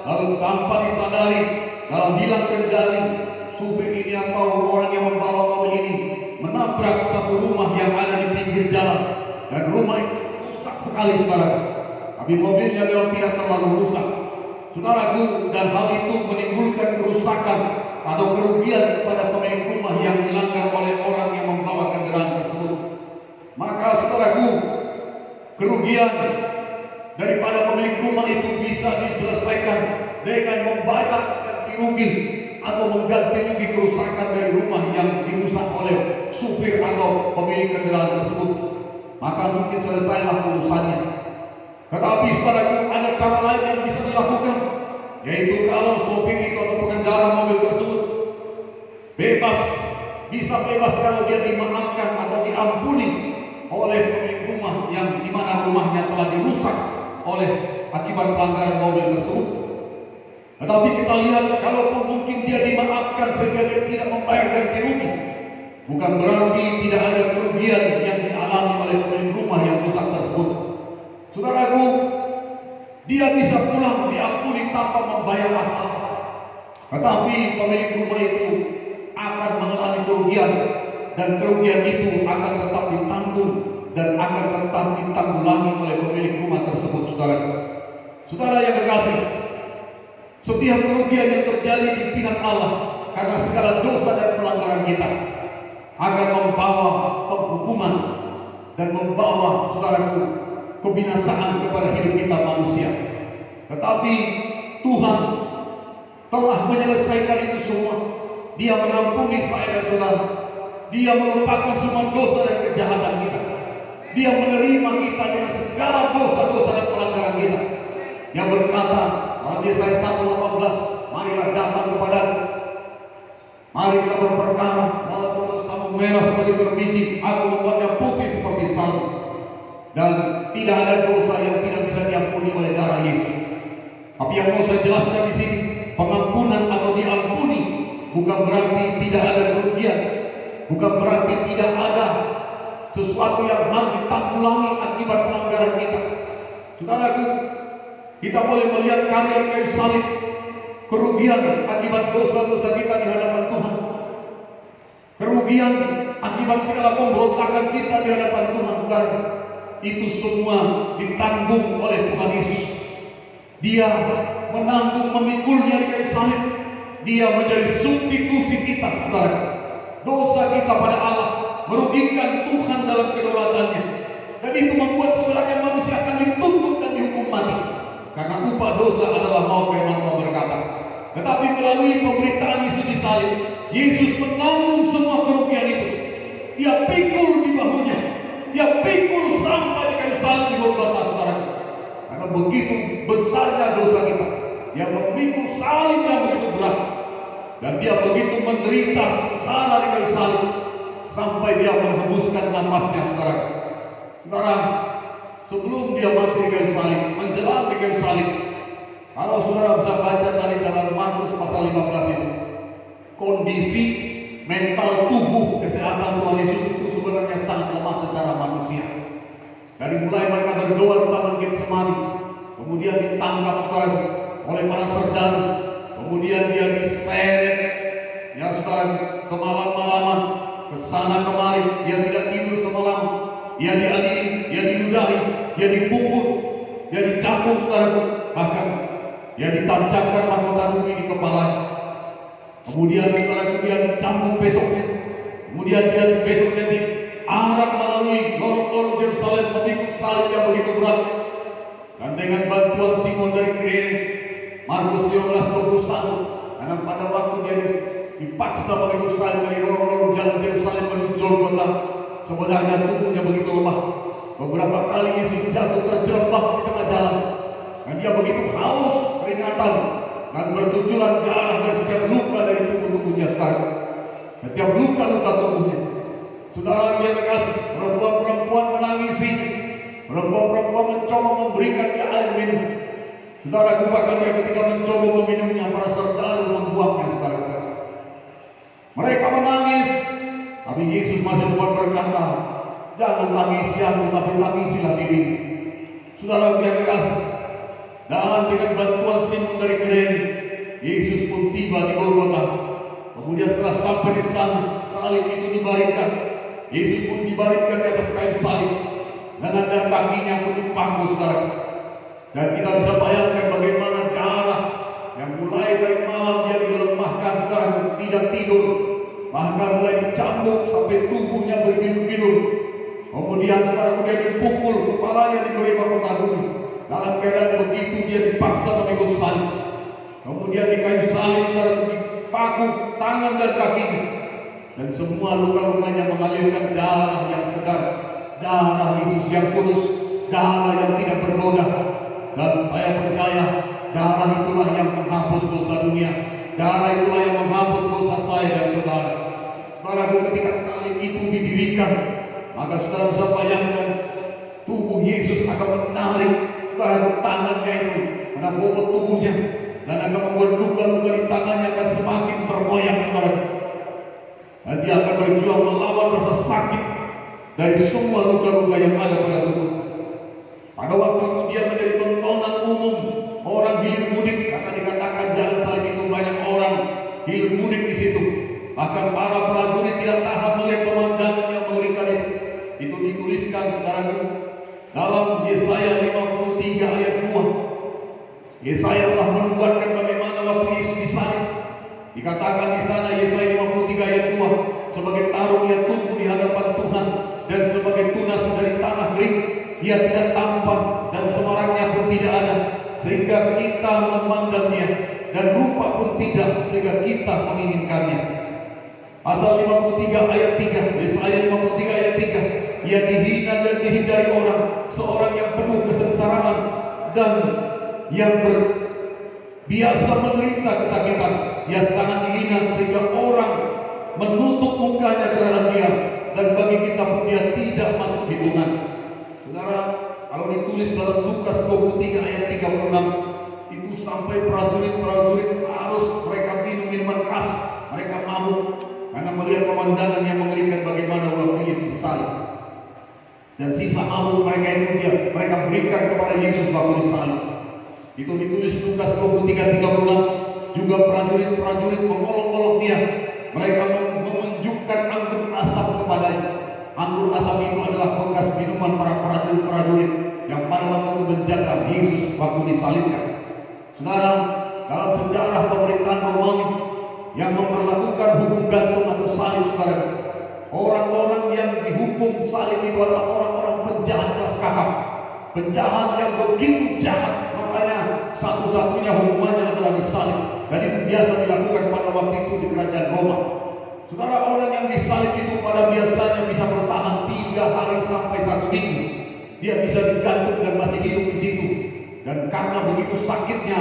lalu tanpa disadari, dalam hilang kendali, supir ini atau orang yang membawa mobil ini menabrak satu rumah yang ada di pinggir jalan, dan rumah itu rusak sekali, saudara. Tapi mobilnya memang tidak terlalu rusak, saudaraku, dan hal itu menimbulkan kerusakan atau kerugian kepada pemilik rumah yang dilanggar oleh orang yang membawa kendaraan tersebut. Maka saudaraku, kerugian daripada pemilik rumah itu bisa diselesaikan dengan membayar ganti rugi atau mengganti rugi kerusakan dari rumah yang dirusak oleh supir atau pemilik kendaraan tersebut. Maka mungkin selesailah urusannya. Tetapi saudaraku, ada cara lain yang bisa dilakukan, yaitu kalau sopir itu atau pengendara mobil tersebut bisa bebas kalau dia dimaafkan atau diampuni oleh pemilik rumah yang dimana rumahnya telah dirusak oleh akibat pelanggaran mobil tersebut. Tetapi kita lihat, kalaupun mungkin dia dimaafkan sehingga dia tidak membayar ganti rugi, bukan berarti tidak ada kerugian yang dialami oleh pemilik rumah yang rusak tersebut. Saudaraku, dia bisa pulang diampuni tanpa membayar apa-apa. Tetapi pemilik rumah itu akan mengalami kerugian, dan kerugian itu akan tetap ditanggung dan akan tetap ditanggulangi oleh pemilik rumah tersebut. Saudara yang kekasih, setiap kerugian yang terjadi di pihak Allah karena segala dosa dan pelanggaran kita akan membawa penghukuman dan membawa, saudaraku, kebinasaan kepada hidup kita manusia. Tetapi Tuhan telah menyelesaikan itu semua. Dia mengampuni saya dan saudara. Dia melupakan semua dosa dan kejahatan kita. Dia menerima kita dengan segala dosa-dosa dan pelanggaran kita. Yang berkata dalam Yesaya 1:18, marilah datang kepadaku, mari kita berperkara, walaupun dosamu merah seperti berbiji, aku membuatnya putih seperti salju. Dan tidak ada dosa yang tidak bisa diampuni oleh darah Yesus. Tapi yang mau saya jelaskan di sini, pengampunan atau diampuni bukan berarti tidak ada kerugian, bukan berarti tidak ada sesuatu yang harus ditanggulangi akibat pelanggaran kita. Saudaraku, kita boleh melihat karya kayu salib, kerugian akibat dosa-dosa kita di hadapan Tuhan, kerugian akibat segala pemberontakan kita di hadapan Tuhan. Saudara, itu semua ditanggung oleh Tuhan Yesus. Dia menanggung, memikulnya di kayu salib. Dia menjadi substitusi kita, saudara. Dosa kita pada Allah merugikan Tuhan dalam kedaulatannya, dan itu membuat sebenarnya manusia akan dituntut dan dihukum mati, karena upah dosa adalah maut, firman Tuhan berkata. Tetapi melalui pemberitaan Yesus di salib, Yesus menanggung semua kerugian itu. Dia pikul di bahunya, dia pikul sampai di kayu salib di Golgota, saudara. Karena begitu besarnya dosa kita, Dia memikul salib yang begitu berat, dan Dia begitu menderita sengsara di kayu salib sampai Dia menghembuskan nafasnya. Saudara, sebelum Dia mati di kayu salib, menjelang di kayu salib, kalau saudara bisa baca dari dalam Markus pasal 15 itu, kondisi mental tubuh kesehatan Tuhan Yesus itu sebenarnya sangat lemah secara manusia. Dari mulai mereka berdoa di Taman Getsemani, kemudian ditangkap saudara oleh para serdadu, kemudian Dia diseret, ya saudara, semalam-malaman kesana kemari, Dia tidak tidur semalam, Dia dianiaya, Dia diludahi, Dia dipukul, Dia dicambuk saudara, bahkan Dia ditancapkan mahkota bumi di kepalanya. Kemudian saudara Dia dicambuk besoknya, kemudian Dia besoknya diarak melalui lorong-lorong Yerusalem memikul salib yang begitu berat. Dan dengan bantuan Simon dari Kirene, Markus 15:21, karena pada waktu Dia dipaksa memikul salib dari lorong-lorong jalan Yerusalem menuju Golgota, sebenarnya tubuhnya begitu lemah. Beberapa kali Yesus jatuh terjebak di tengah jalan, dan Dia begitu haus keringatan dan bercucuran darah dari setiap luka dari tubuhnya sekarang. Setiap luka-luka tubuhnya. Saudara yang terkasih, perempuan-perempuan menangisi, perempuan-perempuan mencoba memberikan Dia air minum. Saudara, bahkan Dia ketika mencoba meminumnya, para serdadu membuangnya sekarang. Mereka menangis, tapi Yesus masih sempat berkata, jangan tangisi aku, tapi tangisilah dirimu. Saudara yang terkasih, dan dengan bantuan Simon dari Kirene, Yesus pun tiba di Golgota. Kemudian setelah sampai di sana, salib itu dibaringkan. Yesus pun dibaringkan di atas kayu salib, dan ada kakinya pun dipangku saudara. Dan kita bisa bayangkan bagaimana darah yang mulai dari malam Dia dilemahkan saudara, tidak tidur, bahkan mulai dicambuk sampai tubuhnya berbiru-biru. Kemudian saudara Dia dipukul, kepalanya diberi mahkota bumi. Dalam keadaan begitu Dia dipaksa memikul salib. Kemudian di kayu salib saudara dipaku tangan dan kakinya, dan semua luka-lukanya mengalirkan darah yang segar, darah Yesus yang kudus, darah yang tidak bernoda. Dan saya percaya darah itulah yang menghapus dosa dunia, darah itulah yang menghapus dosa saya dan saudara. Saudara, ketika salib itu didirikan, maka saudara bisa bayangkan tubuh Yesus akan menarik saudara tangannya itu, menabok tubuhnya, dan akan membuat luka-luka di tangannya akan semakin tergoyang saudara. Dan Dia akan berjuang melawan rasa sakit dari semua luka-luka yang ada pada tubuh. Pada waktu itu Dia menjadi tontonan umum orang hilir mudik, karena dikatakan jalan salib itu banyak orang hilir mudik di situ. Bahkan para prajurit tidak tahan melihat pemandangan yang mengerikan itu. Itu dituliskan saudara dalam Yesaya 53 ayat 2. Yesaya telah menubuatkan bagaimana waktu Yesus disalib. Dikatakan di sana Yesaya 53 ayat 2, sebagai tarung Ia tumbuh di hadapan Tuhan, dan sebagai tunas dari tanah kering Ia tidak tampan, dan semarangnya pun tidak ada, sehingga kita memandang Dia, dan rupa pun tidak, sehingga kita menginginkannya. Pasal 53 ayat 3, Yesaya 53 ayat 3, Ia dihina dan dihindari orang, seorang yang penuh kesengsaraan dan yang biasa menderita kesakitan. Ia sangat dihina sehingga orang menutup mukanya terhadap Dia, dan bagi kita pun Dia tidak masuk hitungan. Saudara, kalau ditulis dalam Lukas 23 ayat 36, itu sampai prajurit-prajurit harus mereka minum minuman keras, mereka mabuk karena melihat pemandangan yang mengerikan bagaimana waktu Yesus disalib. Dan sisa mabuk mereka itu mereka berikan kepada Yesus waktu disalib. Itu ditulis Lukas 23:36. Juga prajurit-prajurit mengolok-olok Dia. Mereka menunjukkan anggur asap kepadanya. Anggur asap itu adalah bekas minuman para prajurit-prajurit yang pada waktu itu menjaga Yesus waktu disalibkan. Saudara, dalam sejarah pemerintahan Romawi yang memperlakukan hukum gantung atau salib, saudara, orang-orang yang dihukum salib itu adalah orang-orang penjahat kelas kakap, penjahat yang begitu jahat. Makanya satu-satunya hukumannya adalah disalib. Dan itu biasa dilakukan pada waktu itu di kerajaan Roma. Saudara, orang yang disalib itu pada biasanya bisa bertahan 3 hari sampai 1 minggu. Dia bisa digantung dan masih hidup di situ. Dan karena begitu sakitnya,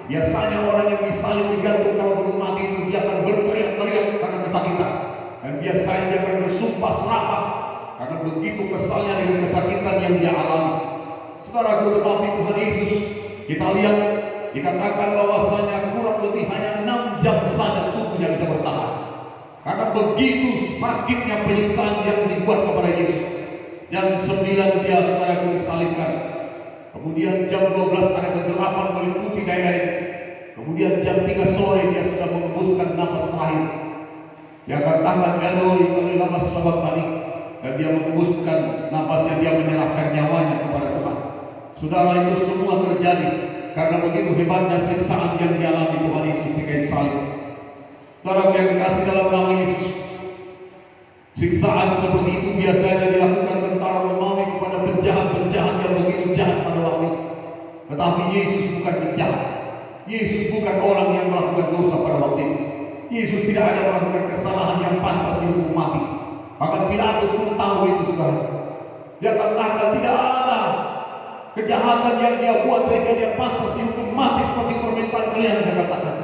biasanya orang yang disalib digantung kalau belum mati itu dia akan berteriak-teriak karena kesakitan. Dan biasanya dia akan bersumpah serapah karena begitu kesalnya dengan kesakitan yang dia alami. Saudaraku, tetapi Tuhan Yesus, kita lihat dikatakan bahwasanya kurang lebih hanya 6 jam saja tubuhnya bisa bertahan. Karena begitu sakitnya penyiksaan yang dibuat kepada Yesus. Jam 9 dia, saudaraku, disalibkan. Kemudian jam 12 ada kegelapan meliputi daerah itu. Kemudian jam 3 sore dia sudah mengembuskan napas terakhir. Dia katakan Eloi, Eloi lama sabachthani, dan dia mengembuskan napasnya, dia menyerahkan nyawanya kepada Tuhan. Saudara, itu semua terjadi karena begitu hebatnya siksaan yang dialami Tuhan Yesus di kayu salib. Saudara yang dikasih dalam nama Yesus, siksaan seperti itu biasanya dilakukan tentara Romawi kepada penjahat-penjahat yang begitu jahat pada waktu itu. Tetapi Yesus bukan penjahat. Yesus bukan orang yang melakukan dosa pada waktu itu. Yesus tidak ada melakukan kesalahan yang pantas dihukum mati. Bahkan Pilatus pun tahu itu, saudara. Dia katakan tidak ada kejahatan yang dia buat sehingga dia pantas dihukum mati seperti permintaan kalian, dia katakan.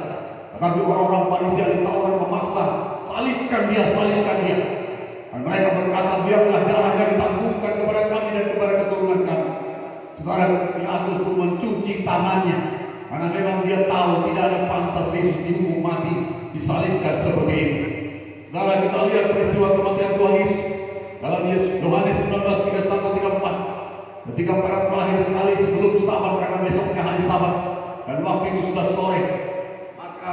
Tetapi orang-orang Farisi itu orang memaksa, salibkan dia. Dan mereka berkata, biarlah darahnya ditangguhkan kepada kami dan kepada keturunan kami. Saudara, Pilatus pun mencuci tangannya karena memang dia tahu tidak ada pantas Yesus dihukum mati, disalibkan seperti ini. Saudara, kita lihat peristiwa kematian Tuhan Yesus dalam Yohanes 19:31-34. Ketika pada terakhir sekali sebelum Sabat, karena besoknya hari Sabat dan waktu itu sudah sore, maka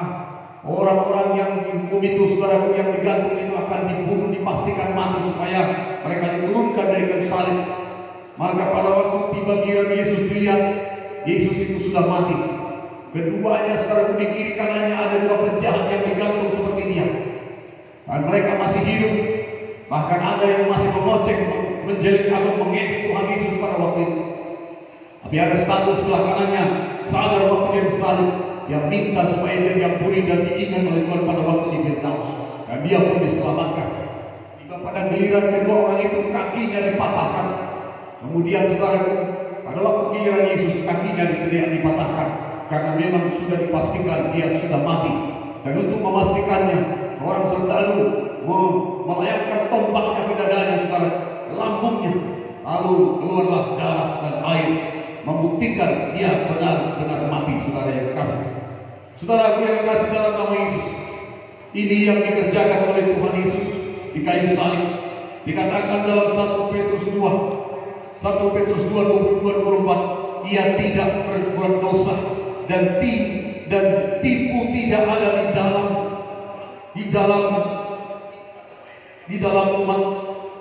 orang-orang yang dihukum itu, saudaraku, yang digantung itu akan dibunuh, dipastikan mati supaya mereka diturunkan dari kayu salib. Maka pada waktu tiba giliran Yesus dilihat, Yesus itu sudah mati. Keduanya, saudaraku, di kiri kanannya ada dua penjahat yang digantung seperti dia. Dan mereka masih hidup. Bahkan ada yang masih mengocek, menjelik atau mengejek Tuhan Yesus pada waktu itu. Tapi ada satu sebelah kanannya, sadar waktu dia disalib, yang minta supaya dia diampuni dan diingat oleh Tuhan pada waktu di Firdaus. Dan dia pun diselamatkan. Jika pada giliran kedua orang itu kakinya dipatahkan. Kemudian, saudaraku, pada waktu giliran Yesus kakinya dipatahkan. Karena memang sudah dipastikan dia sudah mati. Dan untuk memastikannya, orang serdadu melayangkan tombaknya ke dadanya, saudara, ke lambungnya. Lalu keluarlah darah dan air, membuktikan dia benar-benar mati, saudara yang kekasih. Saudara yang kekasih dalam nama Yesus, ini yang dikerjakan oleh Tuhan Yesus di kayu salib. Dikatakan dalam 1 Petrus 2:22-24, ia tidak berbuat dosa dan tipu tidak ada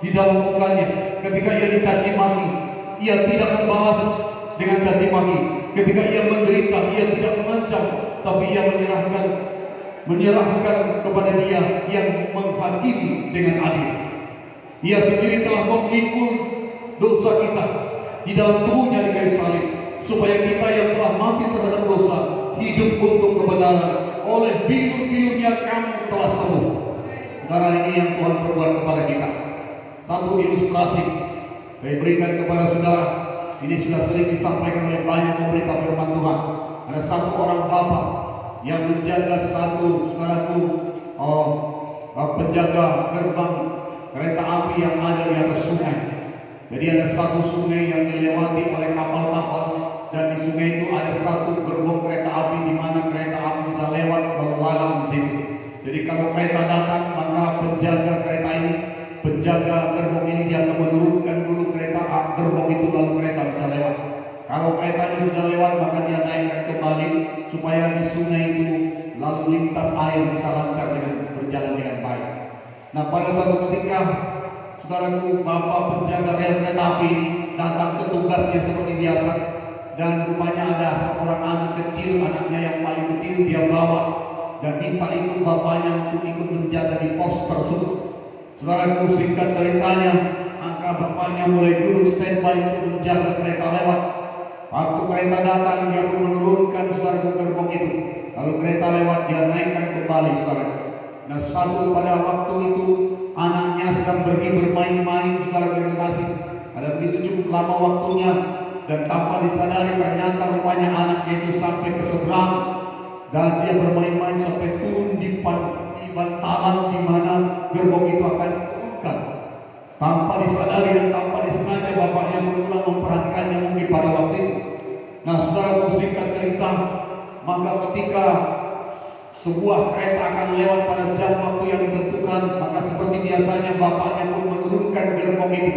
di dalam mukanya. Ketika ia dicaci maki, ia tidak membalas dengan caci maki. Ketika ia menderita, ia tidak mengancam, tapi ia menyerahkan kepada dia yang menghakimi dengan adil. Ia sendiri telah memikul dosa kita di dalam tubuhnya di kayu salib, supaya kita yang telah mati terhadap dosa hidup untuk kebenaran. Oleh bilur-bilurnya kamu telah sembuh. Saudara, ini yang Tuhan perbuat kepada kita. Satu ilustrasi saya berikan kepada saudara. Ini sudah sering disampaikan oleh banyak pemerintah firman Tuhan. Ada satu orang bapak yang menjaga satu, saudaraku, penjaga gerbang kereta api yang ada di atas sungai. Jadi ada satu sungai yang dilewati oleh kapal-kapal, dan di sungai itu ada satu gerbong kereta api di mana kereta api bisa lewat berlalang di situ. Jadi kalau kereta datang, maka penjaga gerbong ini dia akan menurunkan dulu kereta gerbong itu, lalu kereta bisa lewat. Kalau kereta ini sudah lewat, maka dia naikkan kembali supaya di sungai itu lalu lintas air bisa lancar dengan berjalan dengan baik. Nah, pada suatu ketika, saudaraku, bapak penjaga rel kereta api datang ke tugasnya seperti biasa, dan rupanya ada seorang anak kecil, anaknya yang paling kecil dia bawa dan minta ikut bapaknya untuk ikut menjaga di pos tersebut. Saudaraku, singkat ceritanya, maka bapaknya mulai duduk standby untuk menjaga kereta lewat. Waktu kereta datang, dia pun menurunkan, saudaraku, gerbong itu. Lalu kereta lewat, dia naikkan kembali, saudaraku. Nah, satu pada waktu itu anaknya sedang pergi bermain-main, saudara yang kasih. Ada begitu cukup lama waktunya, dan tanpa disadari ternyata rupanya anaknya itu sampai ke seberang dan dia bermain-main sampai turun di bantalan di mana gerbong itu akan diturunkan. Tanpa disadari dan tanpa disengaja bapaknya berulang memperhatikannya mungkin pada waktu itu. Nah, saudara, singkat cerita, maka ketika sebuah kereta akan lewat pada jam waktu yang ditentukan, maka seperti biasanya bapaknya pun menurunkan gerbong itu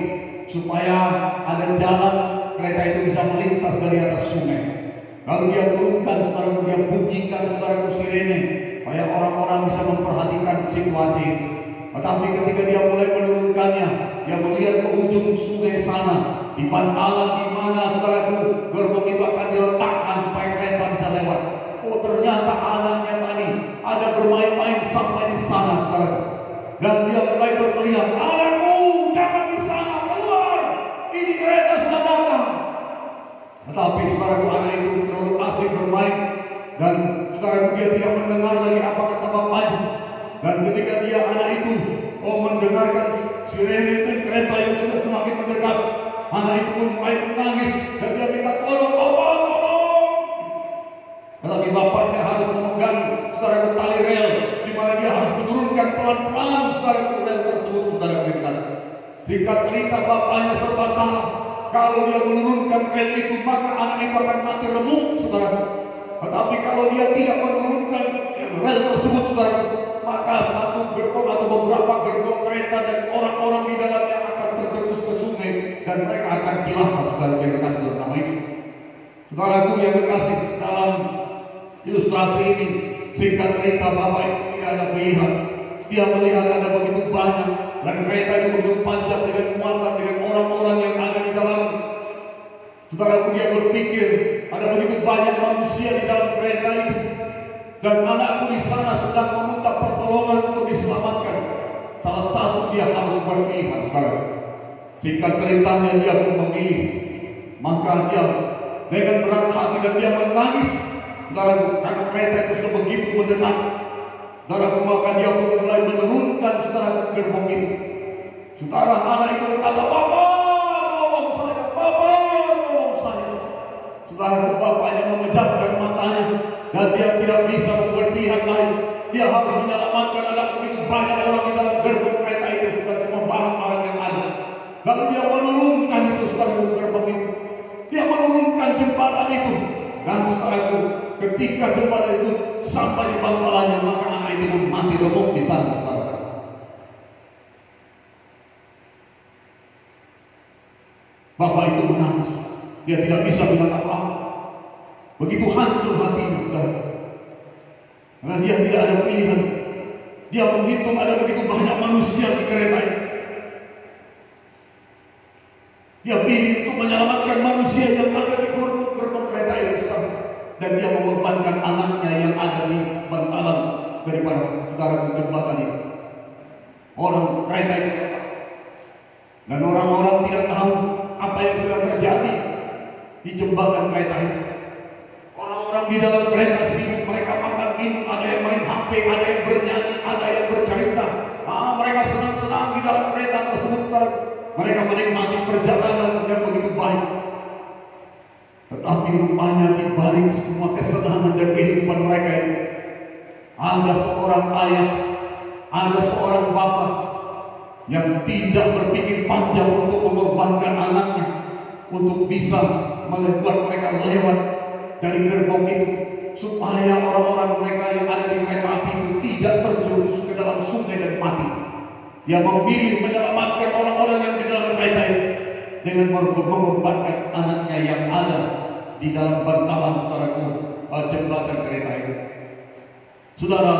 supaya ada jalan kereta itu bisa melintas dari atas sungai. Lalu dia turunkan, saudara, dia bunyikan, saudara, sirene supaya orang-orang bisa memperhatikan situasi itu. Tetapi ketika dia mulai menurunkannya, dia melihat ke ujung sungai sana, di bantalan di mana, saudaraku, gerbong itu akan diletakkan supaya kereta bisa lewat. Oh, ternyata anaknya tadi ada bermain-main sampai di sana, saudaraku. Dan dia mulai berteriak, "Anakku, jangan di sana, keluar! Ini kereta sudah datang." Tetapi saudaraku, anak itu terlalu asik bermain, dan saudaraku, dia tidak mendengar lagi apa kata bapaknya. Dan ketika dia anak itu mendengarkan sirene dan kereta yang sudah semakin mendekat, anak itu pun mulai menangis dan dia minta tolong, tolong. Tetapi bapaknya harus memegang, saudaraku, tali rel, di mana dia harus menurunkan pelan-pelan, saudaraku, rel tersebut, saudara berikan. Singkat cerita, bapaknya serba salah. Kalau dia menurunkan rel itu, maka anak itu akan mati remuk, saudaraku. Tetapi kalau dia tidak menurunkan rel tersebut, saudaraku, maka satu gerbong atau beberapa gerbong kereta dan orang-orang di dalamnya akan tergerus ke sungai dan mereka akan celaka, saudara yang dikasih dalam nama Yesus. Saudaraku yang dikasih, dalam ilustrasi ini, singkat cerita, bapak itu tidak ada pilihan. Dia melihat ada begitu banyak dan kereta itu begitu panjang dengan muatan dengan orang-orang yang ada di dalam. Saudaraku, dia berpikir ada begitu banyak manusia di dalam kereta itu. Dan anakku di sana sedang meminta pertolongan untuk diselamatkan. Salah satu dia harus berpilihan. Singkat ceritanya, dia pun memilih. Maka dia dengan berat hati dan dia menangis. Saudaraku, karena kereta itu sudah begitu mendekat. Saudaraku, maka dia pun mulai menurunkan, saudara, gerbong itu. Saudara, anak itu berkata, "Bapak, tolong saya, Bapak, tolong saya." Saudara, bapaknya memejamkan matanya. Dan dia tidak bisa membuat pilihan lain. Dia harus menyelamatkan anak begitu banyak orang di dalam gerbong kereta itu dan semua barang-barang yang ada. Lalu dia menurunkan itu, saudaraku, gerbong itu. Dia menurunkan jembatan itu. Dan saudaraku, ketika jembatan itu sampai di bantalannya, maka anak itu pun mati remuk di sana, saudaraku. Bapak itu menangis. Dia tidak bisa bilang apa-apa. Begitu hancur hatinya, saudara. Karena dia tidak ada pilihan. Dia menghitung ada begitu banyak manusia di kereta itu. Dia pilih untuk menyelamatkan manusia yang ada di gerbong kereta itu, saudara. Dan dia mengorbankan anaknya yang ada di bantalan daripada, saudara, jembatan itu. Orang kereta itu datang. Dan orang-orang tidak tahu apa yang sedang terjadi di jembatan kereta itu. Orang-orang di dalam kereta sibuk, mereka makan minum, ada yang main HP, ada yang bernyanyi, ada yang bercerita. Mereka senang-senang di dalam kereta tersebut. Mereka menikmati perjalanan yang begitu baik. Tetapi rupanya di balik semua kesenangan dan kehidupan mereka itu, ada seorang ayah, ada seorang bapak yang tidak berpikir panjang untuk mengorbankan anaknya untuk bisa membuat mereka lewat dari gerbong itu, supaya orang-orang mereka yang ada di kereta api itu tidak terjerumus ke dalam sungai dan mati. Dia memilih menyelamatkan orang-orang yang di dalam kereta itu dengan mengorbankan anaknya yang ada di dalam bantalan, saudaraku, jembatan kereta itu. Saudara,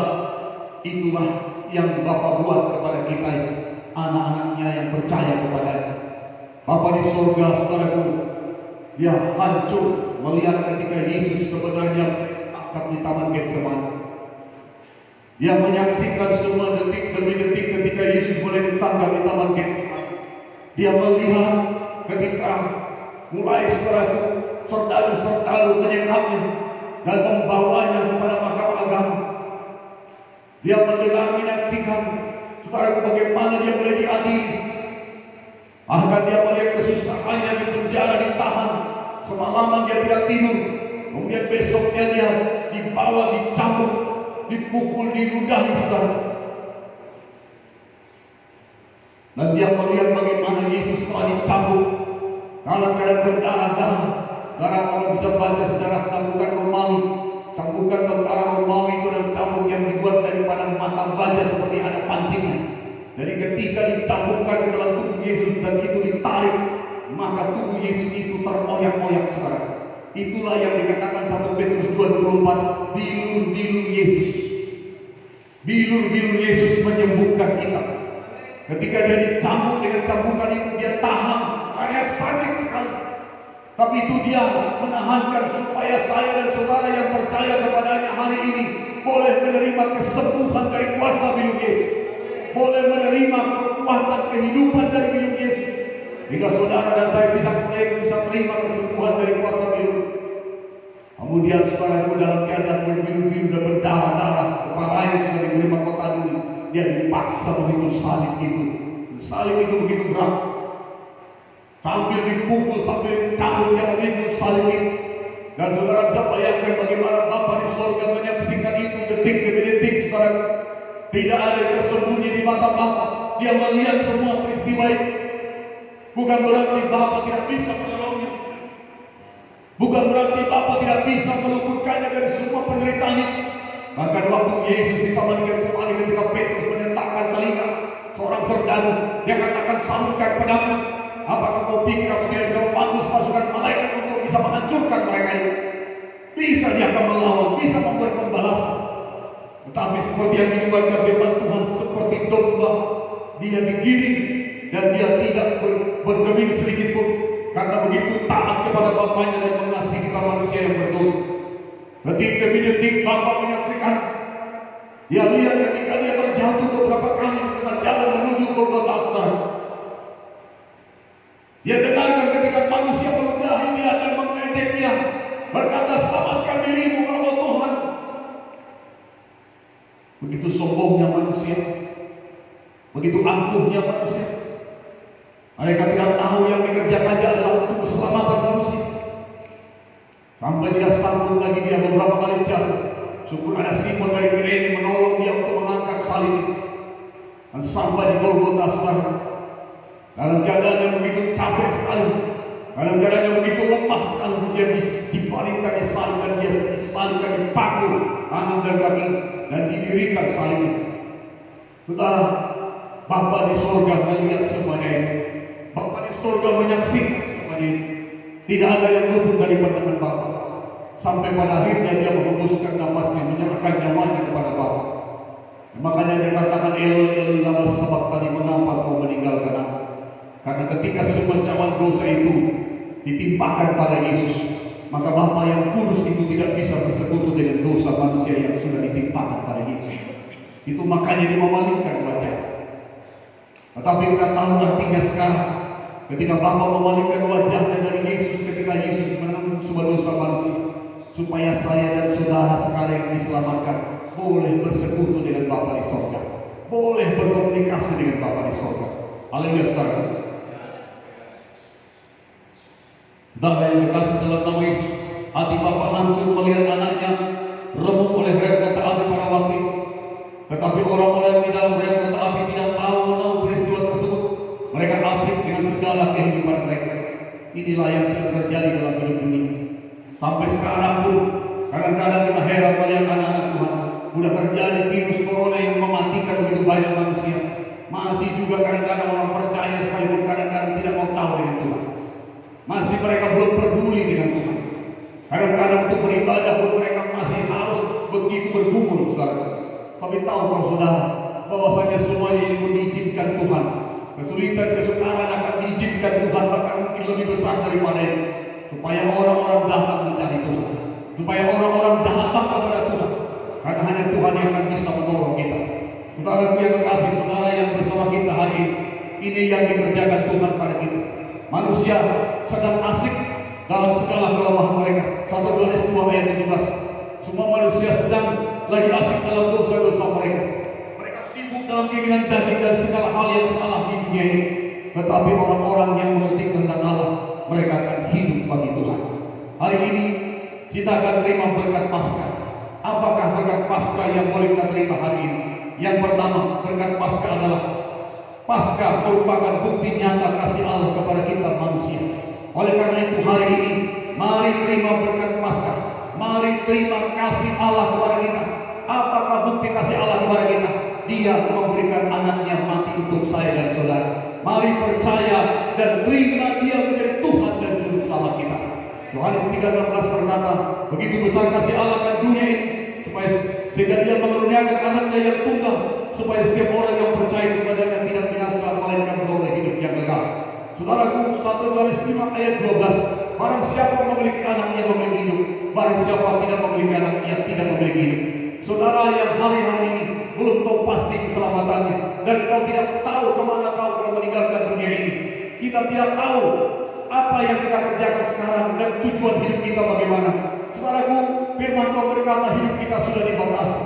itulah yang Bapa buat kepada kita itu, anak-anaknya yang percaya kepada-Nya. Bapa di surga, saudaraku, dia hancur melihat ketika Yesus sebenarnya tangkap di taman Getsemani. Dia menyaksikan semua detik demi detik ketika Yesus mulai ditangkap di taman Getsemani. Dia melihat ketika mulai, saudaraku, sordalu-sordalu menyekapnya dan membawanya kepada mahkamah agama. Dia mendengar, menyaksikan, saudaraku, bagaimana dia mulai diadili. Bahkan dia melihat kesusahannya di penjara, ditahan semalaman dia tidak tidur. Kemudian besoknya dia dibawa, dicambuk, dipukul, diludahi, saudara. Dan dia melihat bagaimana Yesus telah dicambuk dalam keadaan berdarah-darah. Darah, kalau bisa baca sejarah cambukan Romawi, cambukan tentara Romawi itu adalah cambuk yang dibuat daripada mata baja seperti ada pancingnya. Jadi ketika dicambukkan ke dalam tubuh Yesus dan itu ditarik, maka tubuh Yesus itu teroyak-oyak, saudara. Itulah yang dikatakan 1 Petrus 2:24, bilur-bilur Yesus. Bilur-bilur Yesus menyembuhkan kita. Ketika dia dicambuk dengan cambukan itu, dia tahan, karena sakit sekali. Tapi itu dia menahankan supaya saya dan saudara yang percaya kepadanya hari ini boleh menerima kesembuhan dari kuasa bilur Yesus. Boleh menerima kekuatan kehidupan dari bilur Yesus. Jika saudara dan saya bisa terima kesembuhan dari kuasa bilur. Kemudian saudara itu dalam keadaan berbiru-biru dan berdarah-darah, kepalanya sudah diberi mahkota dulu. Dia dipaksa begitu salib itu. Salib itu begitu berat. Sambil dipukul, sambil dicambuk, dia memikul salib itu. Dan saudara bisa bayangkan bagaimana Bapa di sorga menyaksikan itu detik demi detik, saudara. Tidak ada tersembunyi di mata Bapa. Dia melihat semua peristiwa itu. Bukan berarti Bapa tidak bisa menolongnya. Bukan berarti Bapa tidak bisa meluputkannya dari semua penderitaan itu. Bahkan waktu Yesus di taman Getsemani ketika Petrus menyentakkan telinga seorang serdadu, dia katakan, "Sambutkan pedangmu. Apakah kau pikir aku tidak bisa membantu pasukan malaikat untuk bisa menghancurkan mereka itu?" Bisa dia akan melawan, bisa membuat pembalasan. Tetapi seperti yang dibuatkan firman Tuhan, seperti domba, dia digiring dan dia tidak bergeming sedikit pun, karena begitu taat kepada Bapaknya dan mengasihi kita manusia yang berdosa. Detik demi detik Bapa menyaksikan. Dia lihat ketika dia terjatuh beberapa kali di tengah jalan menuju Golgota, saudara. Dia dengarkan ketika manusia meludahi dia dan mengejek dia, berkata, "Selamatkan dirimu, Allah Tuhan." Begitu sombongnya manusia, begitu angkuhnya manusia. Mereka tidak tahu yang dikerjakan adalah untuk keselamatan manusia. Sampai tidak sanggup lagi dia beberapa kali jatuh. Syukur ada Simon dari Kirene menolong dia untuk mengangkat salib itu. Dan sampai di Golgota, saudara, dalam keadaan yang begitu capek sekali, dalam keadaan yang begitu lemah sekali, dia dibaringkan di salib dan dia disalibkan di paku tangan dan kaki dan didirikan salib itu. Saudara, Bapa di surga melihat semuanya itu. Bapa di surga menyaksikan semuanya itu. Tidak ada yang luput dari pandangan Bapa. Sampai pada akhirnya dia menghembuskan nafasnya, menyerahkan nyawanya kepada Bapa. Makanya dia katakan, "Eloi Eloi lama sabaqtani, mengapa kau meninggalkan aku?" Karena ketika semua cawan dosa itu ditimpakan pada Yesus, maka Bapa yang kudus itu tidak bisa bersekutu dengan dosa manusia yang sudah ditimpakan pada Yesus. Itu makanya dia memalingkan wajah. Tetapi kita tahu artinya sekarang, ketika Bapa memalingkan wajahnya dari Yesus, ketika Yesus menanggung semua dosa manusia, supaya saya dan saudara sekarang yang diselamatkan boleh bersekutu dengan Bapa di surga, boleh berkomunikasi dengan Bapa di surga. Haleluya, saudara. Saudara yang dikasih dalam nama Yesus, hati Bapa hancur melihat anaknya remuk oleh rel kereta api pada waktu itu. Tetapi orang-orang di dalam rel kereta api tidak tahu peristiwa tersebut. Mereka asik dengan segala kehidupan mereka. Inilah yang sedang terjadi dalam hidup dunia. Sampai sekarang pun kadang-kadang kita heran melihat anak-anak Tuhan. Sudah terjadi virus corona yang mematikan begitu banyak manusia. Masih juga kadang-kadang orang percaya sekalipun kadang-kadang tidak mau tahu dengan Tuhan. Masih mereka belum peduli dengan Tuhan. Kadang-kadang untuk beribadah pun mereka masih harus begitu bergumul, saudara. Tapi tahukah saudara bahwasanya semuanya ini pun diizinkan Tuhan. Kesulitan kesukaran akan diizinkan Tuhan, bahkan mungkin lebih besar daripada itu, supaya orang-orang datang mencari Tuhan, supaya orang-orang datang kepada Tuhan, karena hanya Tuhan yang akan bisa menolong kita. Saudara yang terkasih, saudara yang bersama kita hari ini yang dikerjakan Tuhan pada kita. Manusia sedang asik dalam segala kelemahan mereka. 1 Yohanes 2 ayat 17. Semua manusia sedang lagi asik dalam dosa-dosa mereka. Mereka sibuk dalam keinginan daging dan segala hal yang salah di dunia ini. Tetapi orang-orang yang mengerti kehendak Allah, mereka akan hidup bagi Tuhan. Hari ini kita akan terima berkat Paskah. Apakah berkat Paskah yang boleh kita terima hari ini? Yang pertama, berkat Paskah adalah Paskah merupakan bukti nyata kasih Allah kepada kita manusia. Oleh karena itu hari ini, mari terima berkat Paskah. Mari terima kasih Allah kepada kita. Apakah bukti kasih Allah kepada kita? Dia memberikan anaknya mati untuk saya dan saudara. Mari percaya dan terima dia menjadi Tuhan dan Juru Selamat kita. Yohanes 3:16 berkata, begitu besar kasih Allah akan dunia ini, sehingga dia mengaruniakan anaknya yang tunggal, supaya setiap orang yang percaya kepadanya tidak binasa melainkan beroleh hidup yang kekal. Saudaraku, 1 Yohanes 5 ayat 12, barang siapa memiliki anak ia memiliki hidup, barang siapa tidak memiliki anak ia tidak memiliki hidup. Saudara yang hari-hari ini belum tahu pasti keselamatannya, dan kau tidak tahu kemana kau akan meninggalkan dunia ini. Kita tidak tahu apa yang kita kerjakan sekarang dan tujuan hidup kita bagaimana. Saudaraku, firman Tuhan berkata hidup kita sudah dibatasi.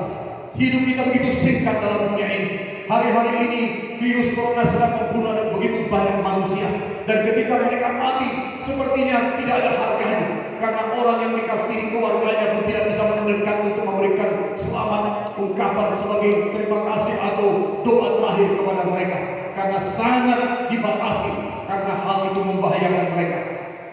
Hidup kita begitu singkat dalam dunia ini. Hari-hari ini virus corona sedang membunuh begitu banyak manusia. Dan ketika mereka mati, sepertinya tidak ada harganya. Karena orang yang dikasihi keluarganya pun tidak bisa mendekat untuk memberikan selamat, ungkapan sebagai terima kasih atau doa terakhir kepada mereka. Karena sangat dibatasi. Karena hal itu membahayakan mereka.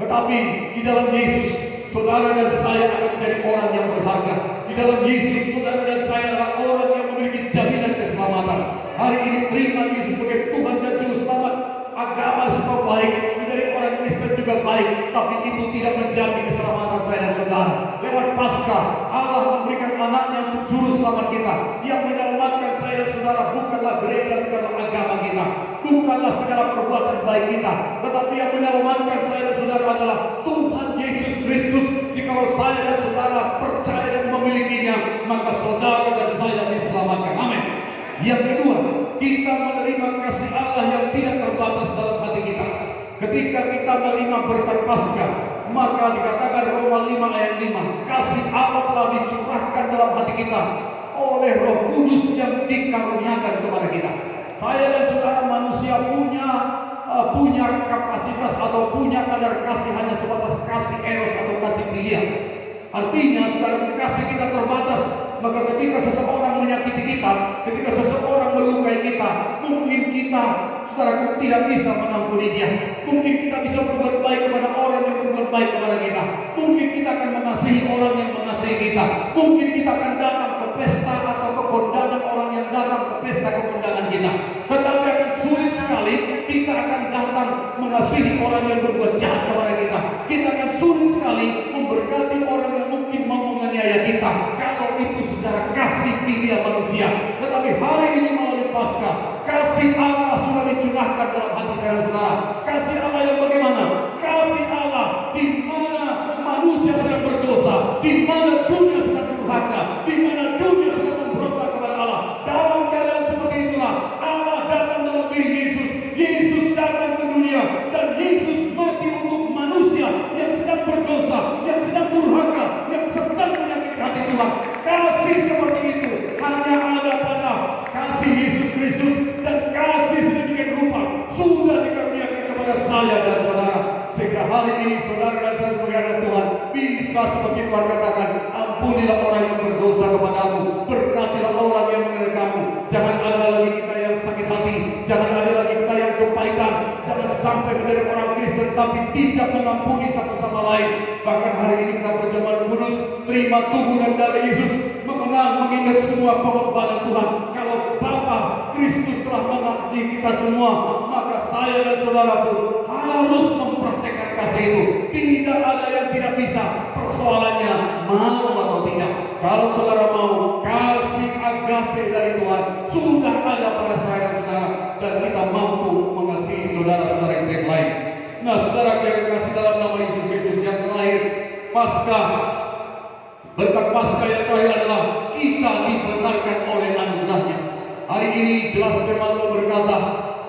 Tetapi di dalam Yesus, saudara dan saya akan menjadi orang yang berharga. Di dalam Yesus, saudara dan saya adalah orang yang memiliki jaminan keselamatan. Hari ini terima Yesus sebagai Tuhan dan Juru Selamat. Agama semua baik, menjadi orang Kristen juga baik, tapi itu tidak menjamin keselamatan saya dan saudara. Lewat Paskah, Allah memberikan anaknya untuk Juru Selamat kita. Yang menyelamatkan saya dan saudara bukanlah gereja, bukanlah agama kita, bukanlah segala perbuatan baik kita, tetapi yang menyelamatkan saya dan saudara adalah Tuhan Yesus Kristus. Jikalau saya dan saudara percaya dan memilikinya, maka saudara dan saya diselamatkan. Amin. Yang kedua, kita menerima kasih Allah yang tidak terbatas dalam hati kita. Ketika kita menerima berkat Paskah, maka dikatakan Roma 5 ayat 5, kasih Allah telah dicurahkan dalam hati kita oleh Roh Kudus yang dikaruniakan kepada kita. Saya dan saudara manusia punya kapasitas atau punya kadar kasih hanya sebatas kasih eros atau kasih filia. Artinya saudara, kasih kita terbatas. Maka ketika seseorang menyakiti kita, ketika seseorang melukai kita, mungkin kita saudara tidak bisa mengampuni dia. Mungkin kita bisa berbuat baik kepada orang yang berbuat baik kepada kita. Mungkin kita akan mengasihi orang yang mengasihi kita. Mungkin kita akan datang ke pesta atau ke kondangan orang yang datang ke pesta ke kondangan kita. Tetapi akan sulit sekali kita akan datang mengasihi orang yang berbuat jahat kepada kita. Kita akan sulit sekali memberkati orang yang mungkin mau menganiaya kita, kalau itu secara kasih filia manusia. Tetapi hari ini melalui Paskah, kasih Allah sudah dicurahkan dalam hati saya dan saudara. Kasih Allah yang bagaimana? Kasih Allah di mana manusia sedang berdosa, di mana dunia sedang durhaka, di mana dunia sedang memberontak kepada Allah. Dalam keadaan seperti itulah Allah datang dalam diri Yesus. Yesus datang ke dunia dan Yesus mati untuk manusia yang sedang berdosa, yang sedang durhaka, yang sedang menyakiti hati Tuhan. Kasih seperti itu hanya ada pada kasih Yesus Kristus, dan kasih sedemikian rupa sudah dikaruniakan kepada saya dan saudara. Sehingga hari ini saudara dan saya sebagai anak Tuhan bisa seperti Tuhan katakan, ampunilah orang yang berdosa kepadamu, berkatilah orang yang mengenai kamu. Jangan ada lagi kita yang sakit hati, jangan ada lagi kita yang kepahitan, jangan sampai menjadi orang Kristen tapi tidak mengampuni satu sama lain. Bahkan hari ini kita berjemaat kudus, terima tubuh dan darah Yesus, mengenang mengingat semua pengorbanan Tuhan. Kalau Bapa Kristus telah mengasihi kita semua, maka saya dan saudara pun harus mempraktekkan kasih itu. Tidak ada yang tidak bisa. Persoalannya mau atau tidak. Kalau saudara mau, kasih agape dari Tuhan sudah ada pada saya dan saudara, dan kita mampu mengasihi saudara-saudara yang lain. Nah, saudara yang kasih dalam nama Yesus Kristus, yang terakhir, Paskah. Berkat Paskah yang terakhir adalah kita dibenarkan oleh anugerahnya. Hari ini jelas firman Tuhan berkata,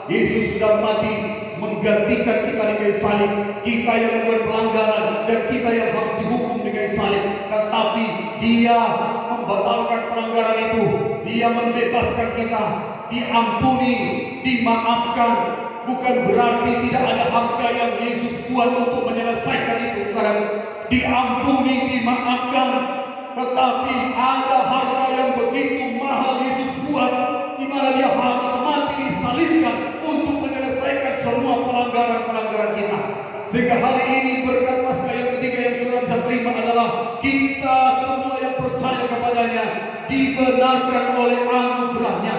Yesus sudah mati menggantikan kita di kayu salib. Kita yang membuat pelanggaran dan kita yang harus dihukum di kayu salib. Tetapi Dia membatalkan pelanggaran itu. Dia membebaskan kita, diampuni, dimaafkan. Bukan berarti tidak ada harga yang Yesus buat untuk menyelesaikan itu. diampuni, dimaafkan. Tetapi ada harga yang begitu mahal Yesus buat, di mana Dia harus mati disalibkan untuk menyelesaikan semua pelanggaran-pelanggaran kita. Sehingga hari ini berkat Paskah yang ketiga yang sudah bisa terima adalah kita semua yang percaya kepadanya dibenarkan oleh anugerahnya.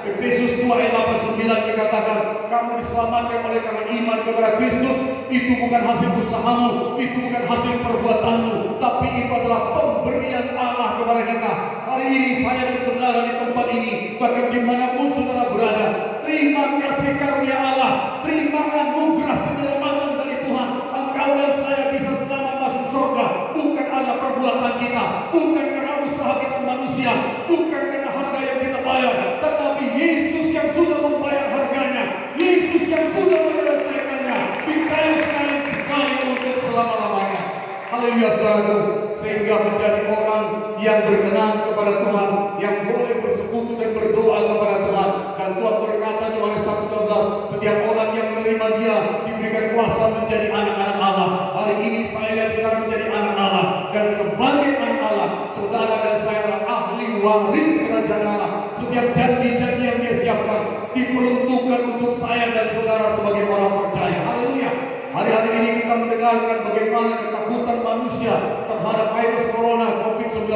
Efesus 2 ayat 8-9 dikatakan, kamu diselamatkan oleh karena iman kepada Kristus. Itu bukan hasil usahamu, itu bukan hasil perbuatanmu, tapi itu adalah pemberian Allah kepada kita. Hari ini saya dan saudara di tempat ini, bahkan dimanapun saudara berada, terima kasih karunia Allah, terima anugerah penyelamatan dari Tuhan. Engkau dan saya bisa selamat masuk surga bukan karena perbuatan kita, bukan karena usaha kita manusia, bukan karena harga yang kita bayar, tetapi Yesus yang sudah membayar harganya, Yesus yang sudah menyelesaikannya di kayu sekali untuk selama-lamanya. Haleluya saudaraku, sehingga menjadi orang yang berkenan kepada Tuhan, yang boleh bersekutu dan berdoa kepada Tuhan. Dan Tuhan berkata di Yohanes 1:12, setiap orang yang menerima Dia diberikan kuasa menjadi anak-anak Allah. Hari ini saya dan saudara menjadi anak Allah, dan sebagai anak Allah, saudara dan saya adalah ahli waris kerajaan Allah. Setiap janji-janji yang Dia siapkan diperuntukkan untuk saya dan saudara sebagai orang percaya. Haleluya. Hari-hari ini kita mendengarkan bagaimana ketakutan manusia terhadap virus corona COVID-19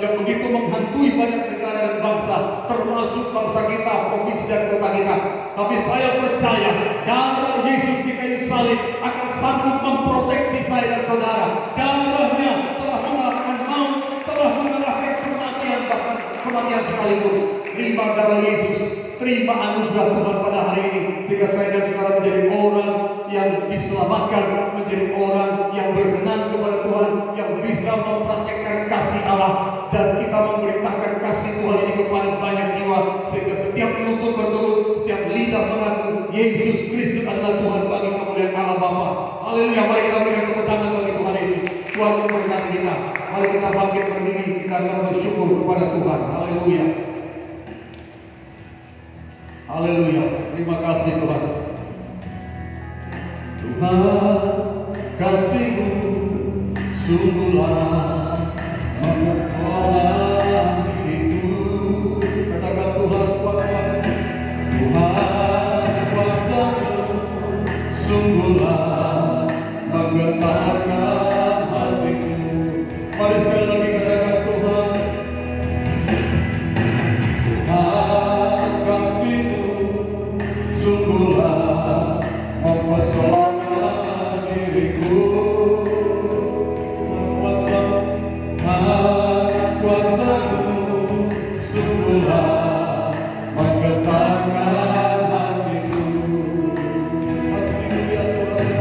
yang begitu menghantui banyak negara dan bangsa, termasuk bangsa kita, provinsi dan kota kita. Tapi saya percaya darah Yesus di kayu salib akan sanggup memproteksi saya dan saudara. Darahnya telah mengalahkan maut, telah mengalahkan kematian, bahkan kematian sekalipun. Terima darah Yesus, terima anugerah Tuhan pada hari ini, sehingga saya dan saudara menjadi orang yang diselamatkan, menjadi orang yang berkenan kepada Tuhan, yang bisa mempraktekkan kasih Allah, dan kita memberitakan kasih Tuhan ini kepada banyak jiwa, sehingga setiap lutut bertelut, setiap lidah mengaku Yesus Kristus adalah Tuhan bagi kemuliaan Allah Bapa. Haleluya. Mari kita berikan tepuk tangan bagi Tuhan Yesus. Tuhan memberkati kita. Mari kita bangkit berdiri, kita akan bersyukur kepada Tuhan. Haleluya. Haleluya. Terima kasih Tuhan. Tuhan, kasih-Mu sungguhlah mempesona hidupku. Katakan Tuhan kuasa-Mu, Tuhan kuasa-Mu sungguhlah menggetarkan hatiku. Mari sekali lagi katakan Tuhan, Tuhan kasih-Mu sungguhlah mempesona diriku. Kuasa-Mu sungguhlah menggetarkan hatiku. Haleluya Tuhan.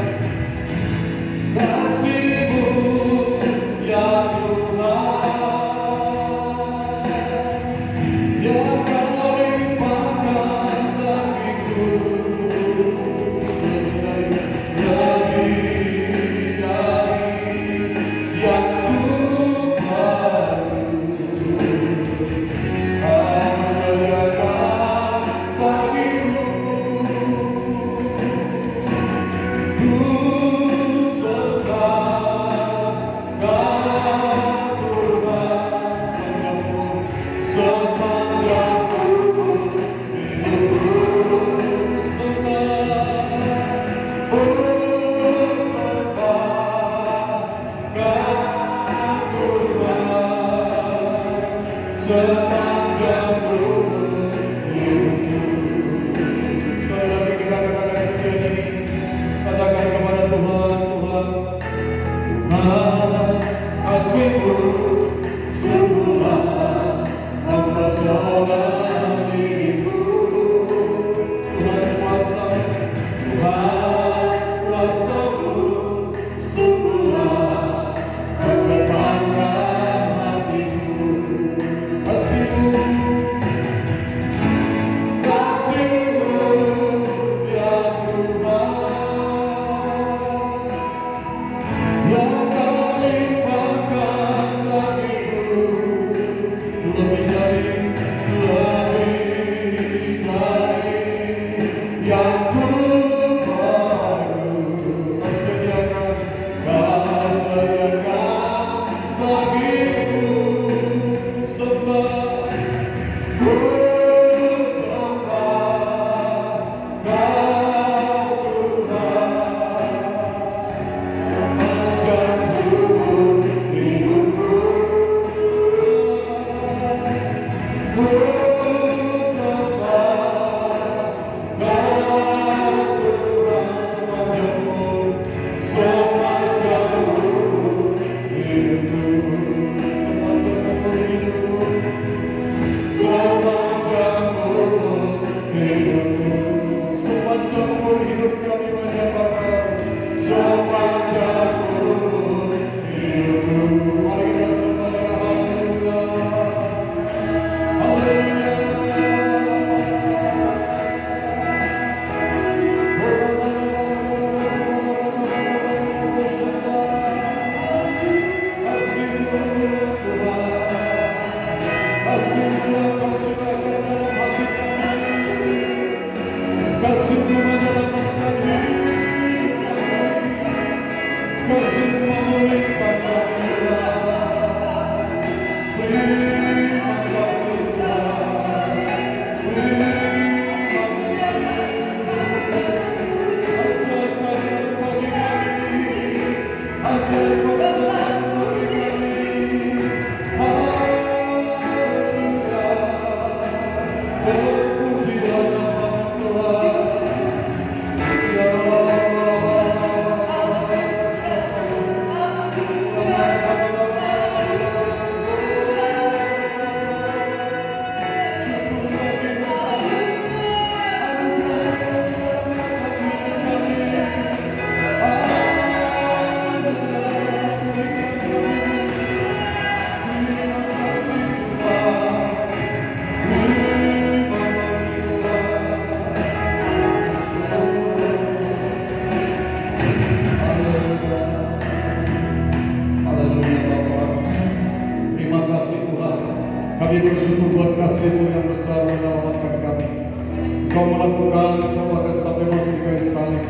Kau melakukan, kau akan sampai mati di kayu salib.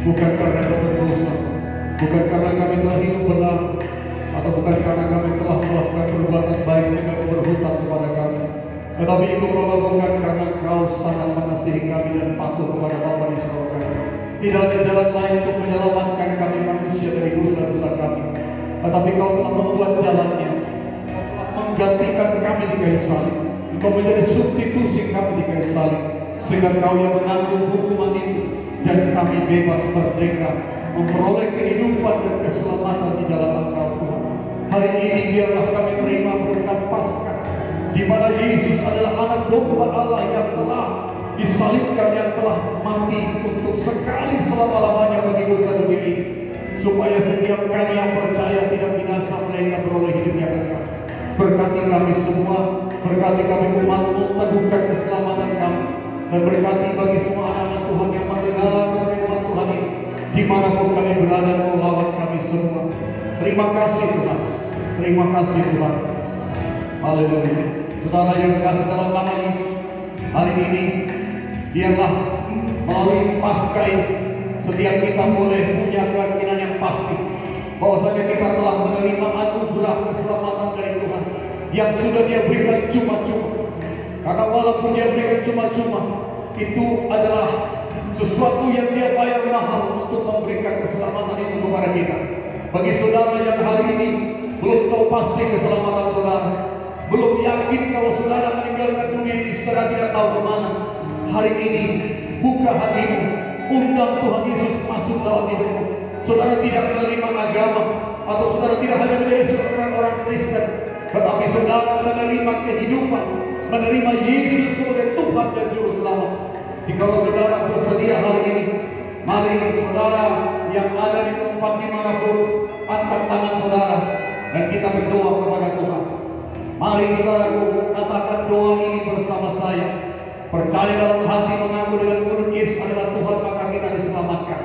Bukan karena kami berdosa, bukan karena kami telah hidup benar, atau bukan karena kami telah melakukan perbuatan baik sehingga kau berhutang kepada kami. Tetapi itu kau lakukan karena kau sangat mengasihi kami dan patuh kepada Bapa di surga. Tidak ada jalan lain untuk menyelamatkan kami manusia dari dosa-dosa kami. Tetapi kau telah membuat jalannya, menggantikan kami di kayu salib. Engkau menjadi substitusi kami di kayu salib, sehingga kau yang menanggung hukuman itu dan kami bebas merdeka memperoleh kehidupan dan keselamatan di dalam Engkau Tuhan. Hari ini biarlah kami terima berkat Paskah, di mana Yesus adalah anak domba Allah yang telah disalibkan, yang telah mati untuk sekali selama-lamanya bagi dosa dunia ini, supaya setiap kami yang percaya tidak binasa melainkan beroleh hidup yang kekal. Berkati kami semua, berkati kami umat-Mu, teguhkan keselamatan kami, dan berkati bagi semua anak-anak Tuhan yang mendengar firman Tuhan ini, dimanapun kami berada, melawat kami semua. Terima kasih Tuhan, terima kasih Tuhan. Haleluya. Saudara yang kasih dalam nama Yesus, hari ini biarlah melalui Paskah ini setiap kita boleh punya keyakinan yang pasti bahwasanya kita telah menerima anugerah keselamatan dari Tuhan yang sudah Dia berikan cuma-cuma. Karena walaupun Dia berikan cuma-cuma, itu adalah sesuatu yang Dia bayar mahal untuk memberikan keselamatan itu kepada kita. Bagi saudara yang hari ini belum tahu pasti keselamatan saudara, belum yakin kalau saudara meninggalkan dunia ini saudara tidak tahu kemana, hari ini buka hatimu, undang Tuhan Yesus masuk dalam hidupmu. Saudara tidak menerima agama, atau saudara tidak hanya menjadi seorang orang Kristen, tetapi saudara menerima kehidupan, menerima Yesus sebagai Tuhan dan Juru Selamat. Jika saudara bersedia hari ini, mari saudara yang ada di tempat dimanapun, angkat tangan saudara dan kita berdoa kepada Tuhan. Mari saudaraku, katakan doa ini bersama saya. Percaya dalam hati, mengaku dengan mulut Yesus adalah Tuhan, maka kita diselamatkan.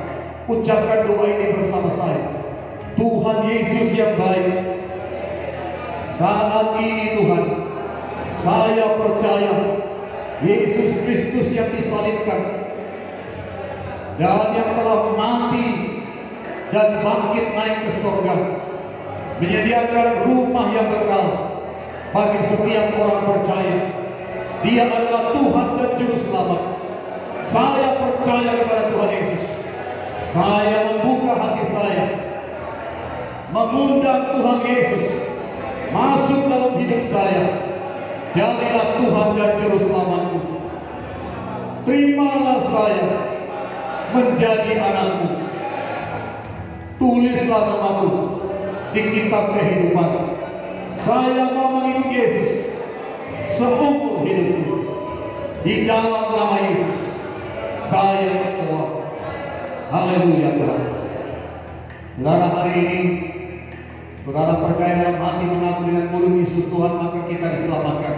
Ucapkan doa ini bersama saya. Tuhan Yesus yang baik, saat ini Tuhan, saya percaya Yesus Kristus yang disalibkan dan yang telah mati dan bangkit naik ke surga, menyediakan rumah yang kekal bagi setiap orang percaya. Dia adalah Tuhan dan Juru Selamat. Saya percaya kepada Tuhan Yesus. Saya membuka hati saya, mengundang Tuhan Yesus masuk dalam hidup saya. Jadilah Tuhan dan Juru Selamatku. Terimalah saya menjadi anakmu. Tulislah namaku di kitab kehidupan. Saya mau mengikut Yesus seumur hidupku. Di dalam nama Yesus saya berdoa. Haleluya Tuhan. Saudara, hari ini saudara percaya dalam hati, mengaku dengan mulut Yesus Tuhan, maka kita diselamatkan.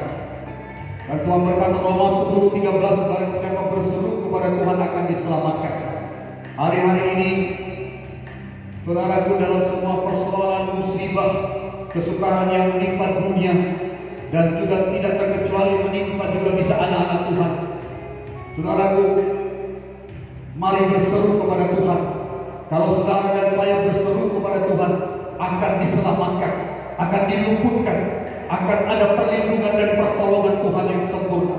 Dan Tuhan berkata Roma 10:13, barang siapa berseru kepada Tuhan akan diselamatkan. Hari-hari ini saudaraku, dalam semua persoalan musibah, kesukaran yang menimpa dunia, dan juga tidak terkecuali menimpa juga bisa anak-anak Tuhan. Saudaraku, mari berseru kepada Tuhan. Kalau saudara dan saya berseru kepada Tuhan, akan diselamatkan, akan diluputkan, akan ada perlindungan dan pertolongan Tuhan yang sempurna.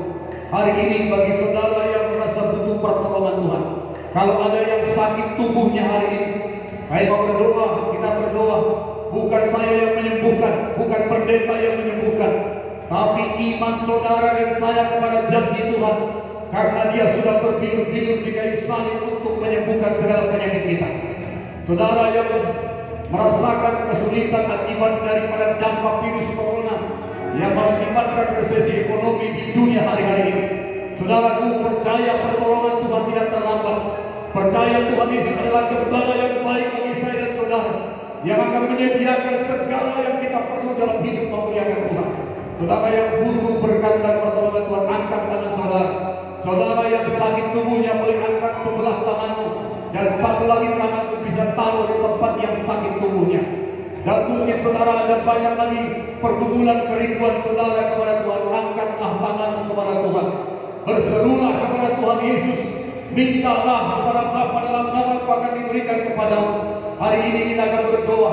Hari ini bagi saudara yang merasa butuh pertolongan Tuhan, kalau ada yang sakit tubuhnya hari ini, saya mau berdoa, kita berdoa. Bukan saya yang menyembuhkan, bukan pendeta yang menyembuhkan, tapi iman saudara dan saya kepada janji Tuhan, karena Dia sudah berbilur-bilur di kayu salib untuk menyembuhkan segala penyakit kita. Saudara yang merasakan kesulitan akibat daripada dampak virus corona yang mengakibatkan resesi ekonomi di dunia hari-hari ini, saudaraku, percaya pertolongan Tuhan tidak terlambat. Percaya Tuhan Yesus adalah gembala yang baik bagi saya dan saudara, yang akan menyediakan segala yang kita perlu dalam hidup memuliakan Tuhan. Saudara yang butuh berkat dan pertolongan Tuhan, angkat tangan saudara. Saudara yang sakit tubuhnya, boleh angkat sebelah tanganmu, dan satu lagi tanganmu bisa taruh di tempat yang sakit tubuhnya. Dan mungkin saudara ada banyak lagi pergumulan kerinduan saudara kepada Tuhan, angkatlah tanganmu kepada Tuhan. Berserulah kepada Tuhan Yesus, mintalah kepada Bapa dalam nama Ku akan diberikan kepadamu. Hari ini kita akan berdoa.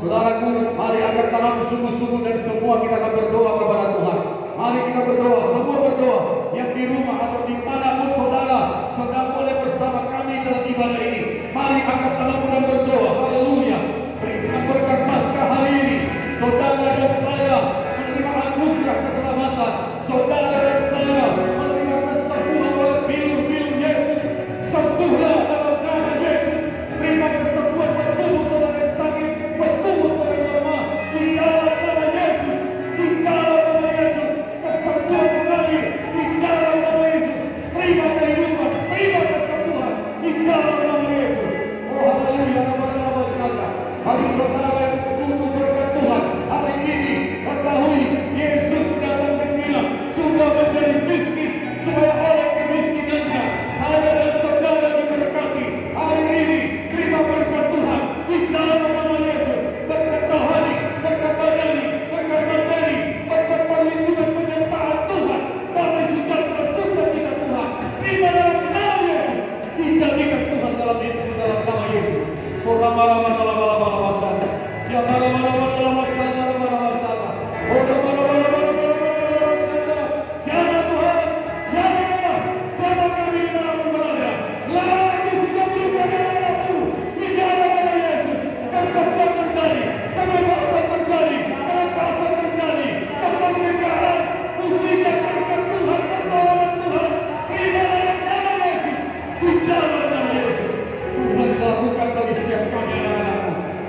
Saudaraku, mari angkat tangan sungguh-sungguh dan semua kita akan berdoa kepada Tuhan. Mari kita berdoa, semua berdoa. Yang di rumah atau di manapun saudara sedang boleh bersama kami dalam ibadah ini. Mari angkat tanganmu dan berdoa. Haleluya. Berikan berkat Paskah hari ini. Saudara dan saya menerima anugerah keselamatan. Saudara dan saya menerima kesembuhan oleh figur-figur Yesus. Sentuhlah dalam nama Yesus. Terima kesembuhan bertumbuh saudara yang sakit, bertumbuh saudara yang lemah. Di dalam nama Yesus, di dalam nama Yesus, kesembuhan mengalir. Di dalam nama Yesus, terima kehidupan, terima kesembuhan. Di dalam nama Yesus. Oh haleluya, nama saya. Hari saudara yang sungguh berkat Tuhan, hari ini ketahui Yesus datang dan bilang sudah menjadi miskin supaya oleh kemiskinannya ada dan saudara diberkati. Hari ini terima berkat Tuhan di dalam nama Yesus. Berkat rohani, berkat badani, berkat materi, berkat perlindungan penyertaan Tuhan, damai sejahtera sukacita Tuhan. Terima dalam nama Yesus. Dijadikan Tuhan dalam hidup dalam nama Yesus.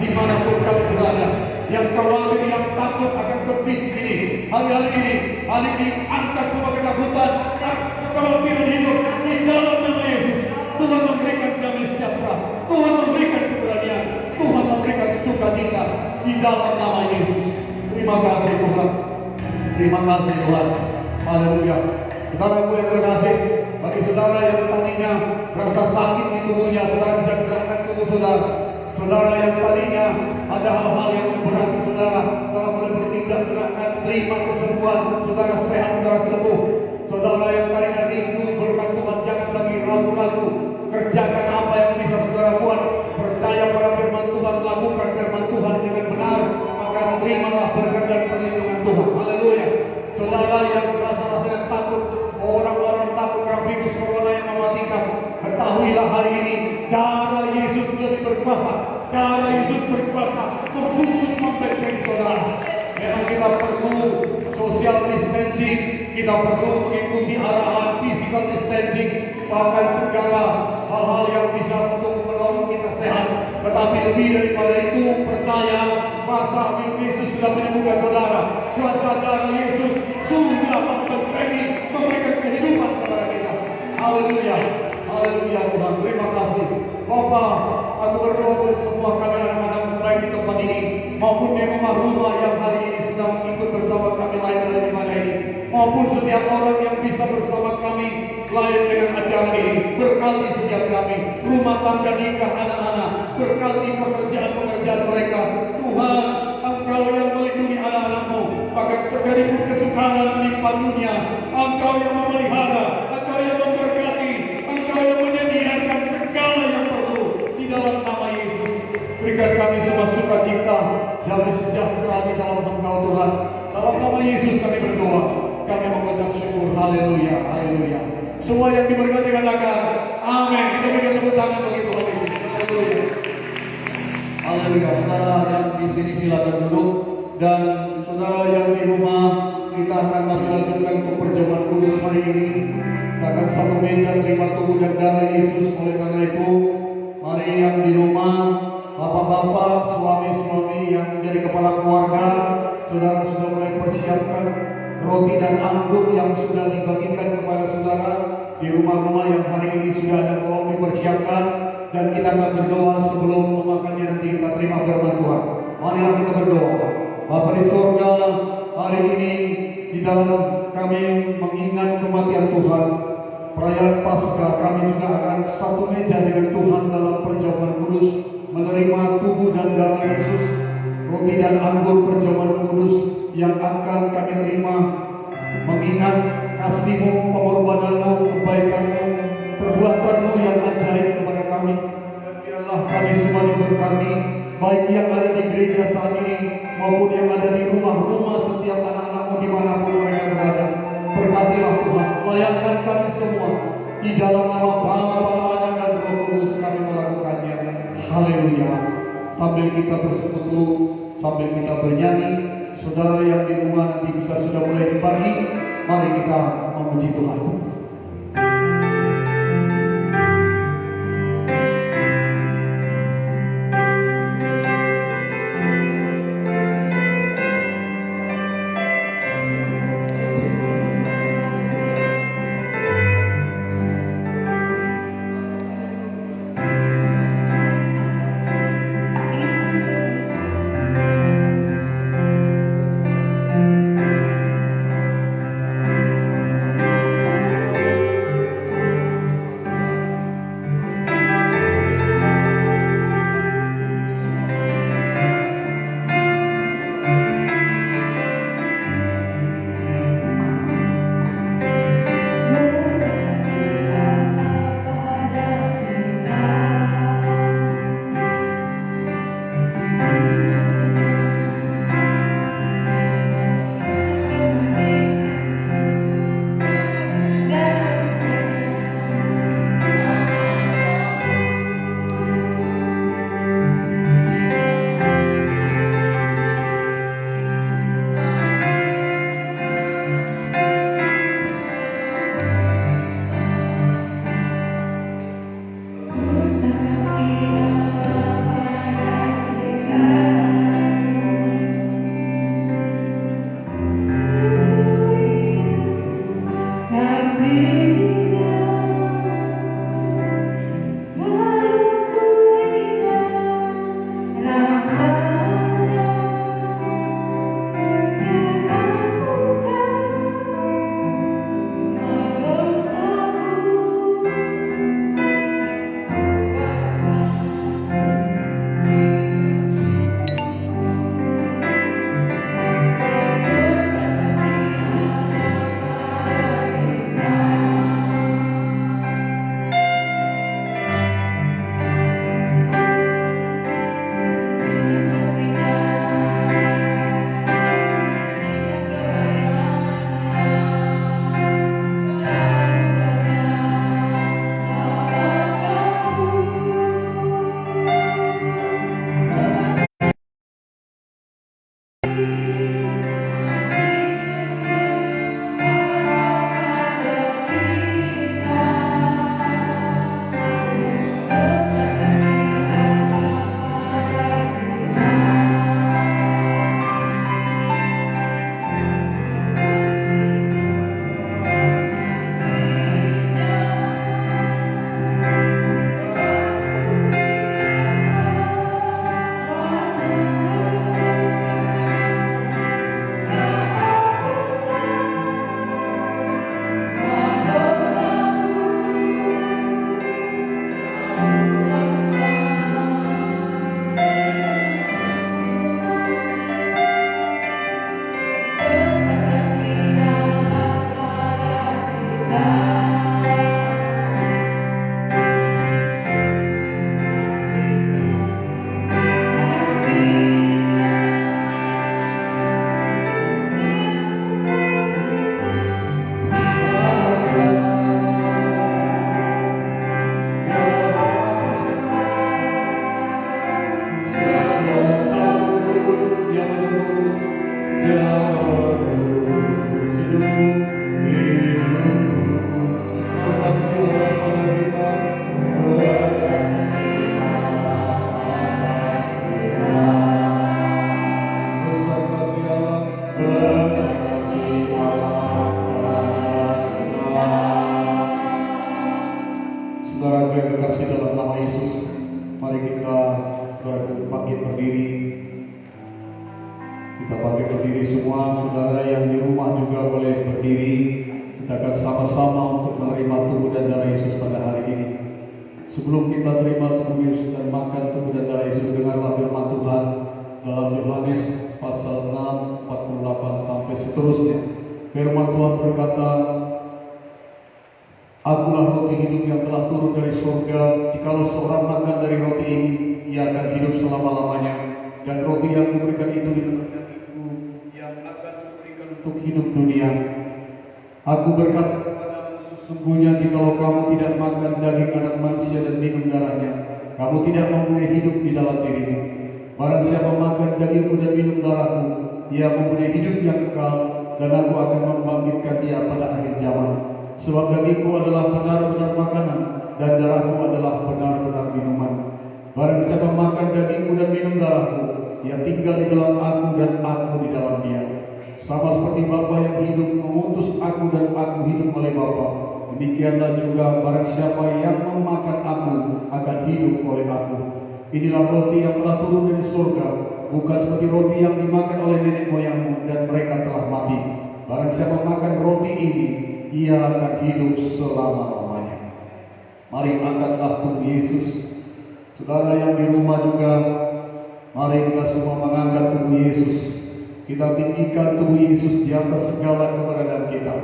Dimanapun kau berada, yang khawatir, yang takut akan kemiskinan, hari ini angkat semua ketakutan, kekhawatiran hidup di dalam nama Yesus. Tuhan memberikan damai sejahtera, Tuhan memberikan keberanian, Tuhan memberikan sukacita di dalam nama Yesus. Terima kasih Tuhan, terima kasih Tuhan. Haleluya. Saudaraku yang terkasih, bagi saudara yang tadinya merasa sakit di tubuhnya, saudara bisa gerakkan tubuh saudara. Saudara yang tadinya ada hal-hal yang memberati saudara, saudara boleh bertindak, gerakkan, terima kesembuhan, saudara sehat, saudara sembuh. Saudara yang tadinya rindu berkat Tuhan, jangan lagi ragu-ragu, kerjakan apa yang bisa saudara buat, percaya pada firman Tuhan, lakukan firman Tuhan dengan benar, maka terimalah berkat dan perlindungan Tuhan. Haleluya. Saudara yang rasa-rasa takut, orang-orang takut karena virus corona yang mematikan, ketahuilah hari ini darah Yesus lebih berkuasa. Darah Yesus berkuasa untuk khusus membentengi saudara. Memang kita perlu social distancing, kita perlu mengikuti arahan physical distancing, bahkan segala hal-hal yang bisa untuk menolong kita sehat. Tetapi lebih daripada itu, percaya masa Yesus sudah menyembuhkan saudara. Kuasa darah Yesus sudah membentengi, memberikan kehidupan kepada kita. Haleluya. Haleluya Tuhan, terima kasih. Bapa, aku berdoa untuk semua kami anak-anak baik di tempat ini maupun di rumah-rumah yang hari ini sedang ikut bersama kami lain dalam ibadah ini, maupun setiap orang yang bisa bersama kami lain dengan acara ini. Berkati setiap kami, rumah tangga, nikah, anak-anak, berkati pekerjaan-pekerjaan mereka. Tuhan, Engkau yang melindungi anak-anak-Mu, maka terjadi kesukaran menimpa dunia. Engkau yang memelihara, Engkau yang memberkati, Engkau yang menyediakan segala yang perlu di dalam nama Yesus. Berikan kami semua sukacita dan sejahtera di dalam Engkau Tuhan. Dalam nama Yesus kami berdoa, kami mengucap syukur. Haleluya, haleluya. Semua yang diberkati katakan amin. Kita berikan tepuk tangan bagi Tuhan Yesus. Haleluya. Haleluya. Saudara yang di sini silakan duduk, dan saudara yang di rumah kita akan masih lanjutkan untuk perjamuan kudus hari ini. Kita akan satu meja terima tubuh dan darah Yesus. Oleh karena itu, mari yang di rumah, bapak-bapak, suami-suami yang menjadi kepala keluarga, saudara sudah mulai persiapkan roti dan anggur yang sudah dibagikan kepada saudara di rumah-rumah yang hari ini sudah ada tolong dipersiapkan, dan kita akan berdoa sebelum memakannya. Nanti kita terima firman Tuhan. Marilah kita berdoa. Bapa di surga, hari ini di dalam kami mengingat kematian Tuhan, perayaan Paskah, kami juga akan satu meja dengan Tuhan dalam perjamuan kudus, menerima tubuh dan darah Yesus, roti dan anggur perjamuan kudus yang akan kami terima, mengingat kasih-Mu, pengorbanan-Mu, kebaikan-Mu baik yang ada di gereja saat ini maupun yang ada di rumah-rumah setiap anak-anakmu dimanapun mereka berada. Berkatilah Tuhan, layakkan kami semua di dalam nama Bapa, Anak dan Roh Kudus kami melakukannya. Haleluya. Sambil kita bersekutu, sambil kita bernyanyi, saudara yang di rumah nanti bisa sudah mulai dibagi. Mari kita memuji Tuhan. Kita pakai berdiri semua, saudara yang di rumah juga boleh berdiri. Kita akan sama-sama untuk menerima tubuh dan darah Yesus pada hari ini. Sebelum kita terima tubuh Yesus dan makan tubuh dan darah Yesus, dengarlah firman Tuhan dalam Yohanes pasal 6, 48 sampai seterusnya. Firman Tuhan berkata, Akulah roti hidup yang telah turun dari surga. Jikalau seorang makan dari roti ini, ia akan hidup selama-lamanya. Dan roti yang kuberikan itu di tengah dagingku, yang akan kuberikan untuk hidup dunia. Aku berkata kepadamu, sesungguhnya jikalau kamu tidak makan daging anak manusia dan minum darahnya, kamu tidak mempunyai hidup di dalam dirimu. Barang siapa makan dagingku dan minum darahku, ia mempunyai hidup yang kekal, dan aku akan membangkitkan dia pada akhir zaman. Sebab dagingku adalah benar-benar makanan, dan darahku adalah benar-benar minuman. Barang siapa makan dagingku dan minum darahku, ia tinggal di dalam aku dan aku di dalam dia. Sama seperti Bapa yang hidup mengutus aku dan aku hidup oleh Bapa, demikianlah juga barang siapa yang memakan aku akan hidup oleh aku. Inilah roti yang telah turun dari surga, bukan seperti roti yang dimakan oleh nenek moyangmu dan mereka telah mati. Barang siapa makan roti ini, ia akan hidup selama-lamanya. Mari angkatlah tubuh Yesus. Saudara yang di rumah juga, mari kita semua mengangkat tubuh Yesus. Kita tinggikan tubuh Yesus di atas segala keberadaan kita.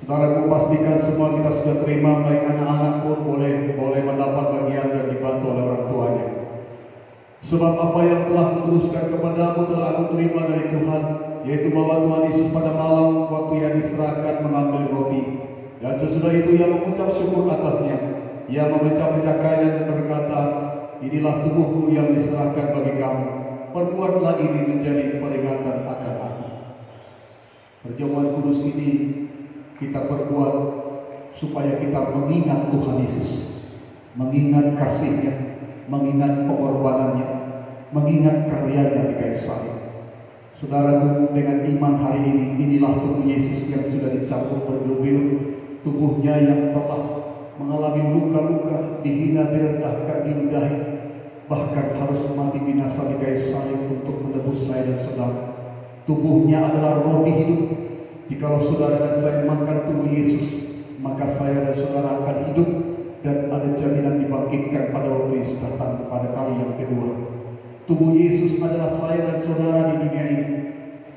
Saudaraku, pastikan semua kita sudah terima, baik anak-anak pun boleh mendapat bagian dan dibantu oleh orang tuanya. Sebab apa yang telah kuteruskan kepadamu telah aku terima dari Tuhan, yaitu bahwa Tuhan Yesus pada malam waktu ia diserahkan mengambil roti, dan sesudah itu ia mengucap syukur atasnya. Ia memecah-mecah kain dan berkata, inilah tubuhku yang diserahkan bagi kamu. Perbuatlah ini menjadi peringatan akan aku. Perjamuan kudus ini kita perbuat supaya kita mengingat Tuhan Yesus, mengingat kasih-Nya, mengingat pengorbanannya, mengingat karyanya di kayu salib. Saudaraku, dengan iman hari ini, inilah tubuh Yesus yang sudah dicampur berbelut-belut, tubuhnya yang telah mengalami luka-luka, dihina, direndahkan, diludahi, bahkan harus mati binasa di kayu salib untuk menebus saya dan saudara. Tubuhnya adalah roti hidup. Jikalau saudara dan saya makan tubuh Yesus, maka saya dan saudara akan hidup dan ada jaminan dibangkitkan pada waktu Yesus datang pada kali yang kedua. Tubuh Yesus adalah saya dan saudara di dunia ini.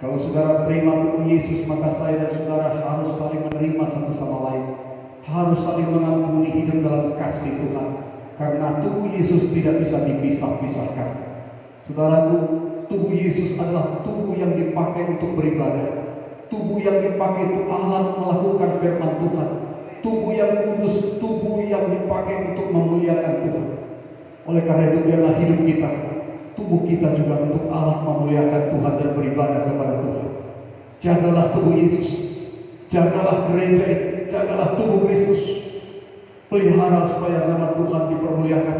Kalau saudara terima tubuh Yesus, maka saya dan saudara harus saling menerima satu sama lain, harus saling mengampuni, hidup dalam kasih Tuhan. Karena tubuh Yesus tidak bisa dipisah-pisahkan. Saudaraku, tubuh Yesus adalah tubuh yang dipakai untuk beribadah. Tubuh yang dipakai untuk alat melakukan firman Tuhan. Tubuh yang kudus, tubuh yang dipakai untuk memuliakan Tuhan. Oleh karena itu biarlah hidup kita, tubuh kita juga untuk alat memuliakan Tuhan dan beribadah kepada Tuhan. Jagalah tubuh Yesus, jagalah gereja ini, jagalah tubuh Kristus. Pelihara supaya nama Tuhan dipermuliakan.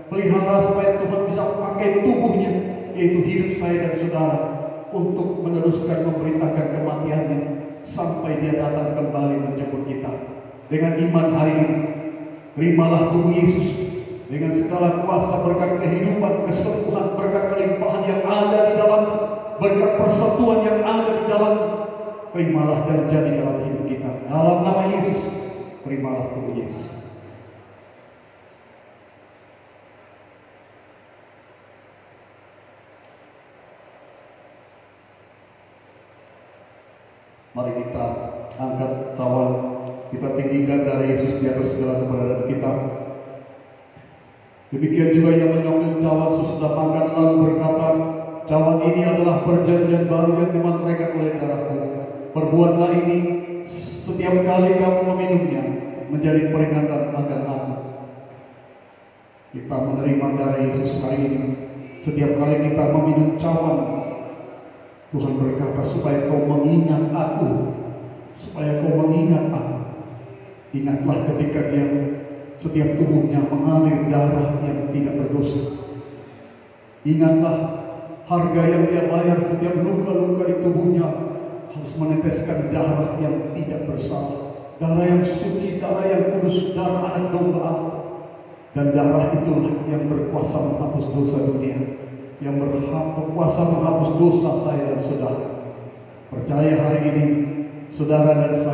Pelihara supaya Tuhan bisa pakai tubuhnya, yaitu hidup saya dan saudara, untuk meneruskan memberitakan kematiannya sampai dia datang kembali menjemput kita. Dengan iman hari ini, terimalah tubuh Yesus dengan segala kuasa, berkat kehidupan, kesembuhan, berkat kelimpahan yang ada di dalam, berkat persatuan yang ada di dalam. Terimalah dan jadi dalam hidup kita. Dalam nama Yesus, terimalah tubuh Yesus. Mari kita angkat cawan, kita tinggikan dari Yesus di atas segala keberadaan kita. Demikian juga yang mengambil cawan sesudah makan lalu berkata, cawan ini adalah perjanjian baru yang dimantaikan oleh darahku. Perbuatlah ini setiap kali kamu meminumnya menjadi peringatan akan aku. Kita menerima darah Yesus hari ini. Setiap kali kita meminum cawan, Tuhan berkata, supaya kau mengingat aku, supaya kau mengingat aku. Ingatlah ketika dia setiap tubuhnya mengalir darah yang tidak berdosa. Ingatlah harga yang dia bayar, setiap luka-luka di tubuhnya harus meneteskan darah yang tidak bersalah, darah yang suci, darah yang kudus, darah anak domba Allah. Dan darah itulah yang berkuasa menghapus dosa dunia, yang berkuasa menghapus dosa saya dan saudara. Percaya hari ini, saudara dan saya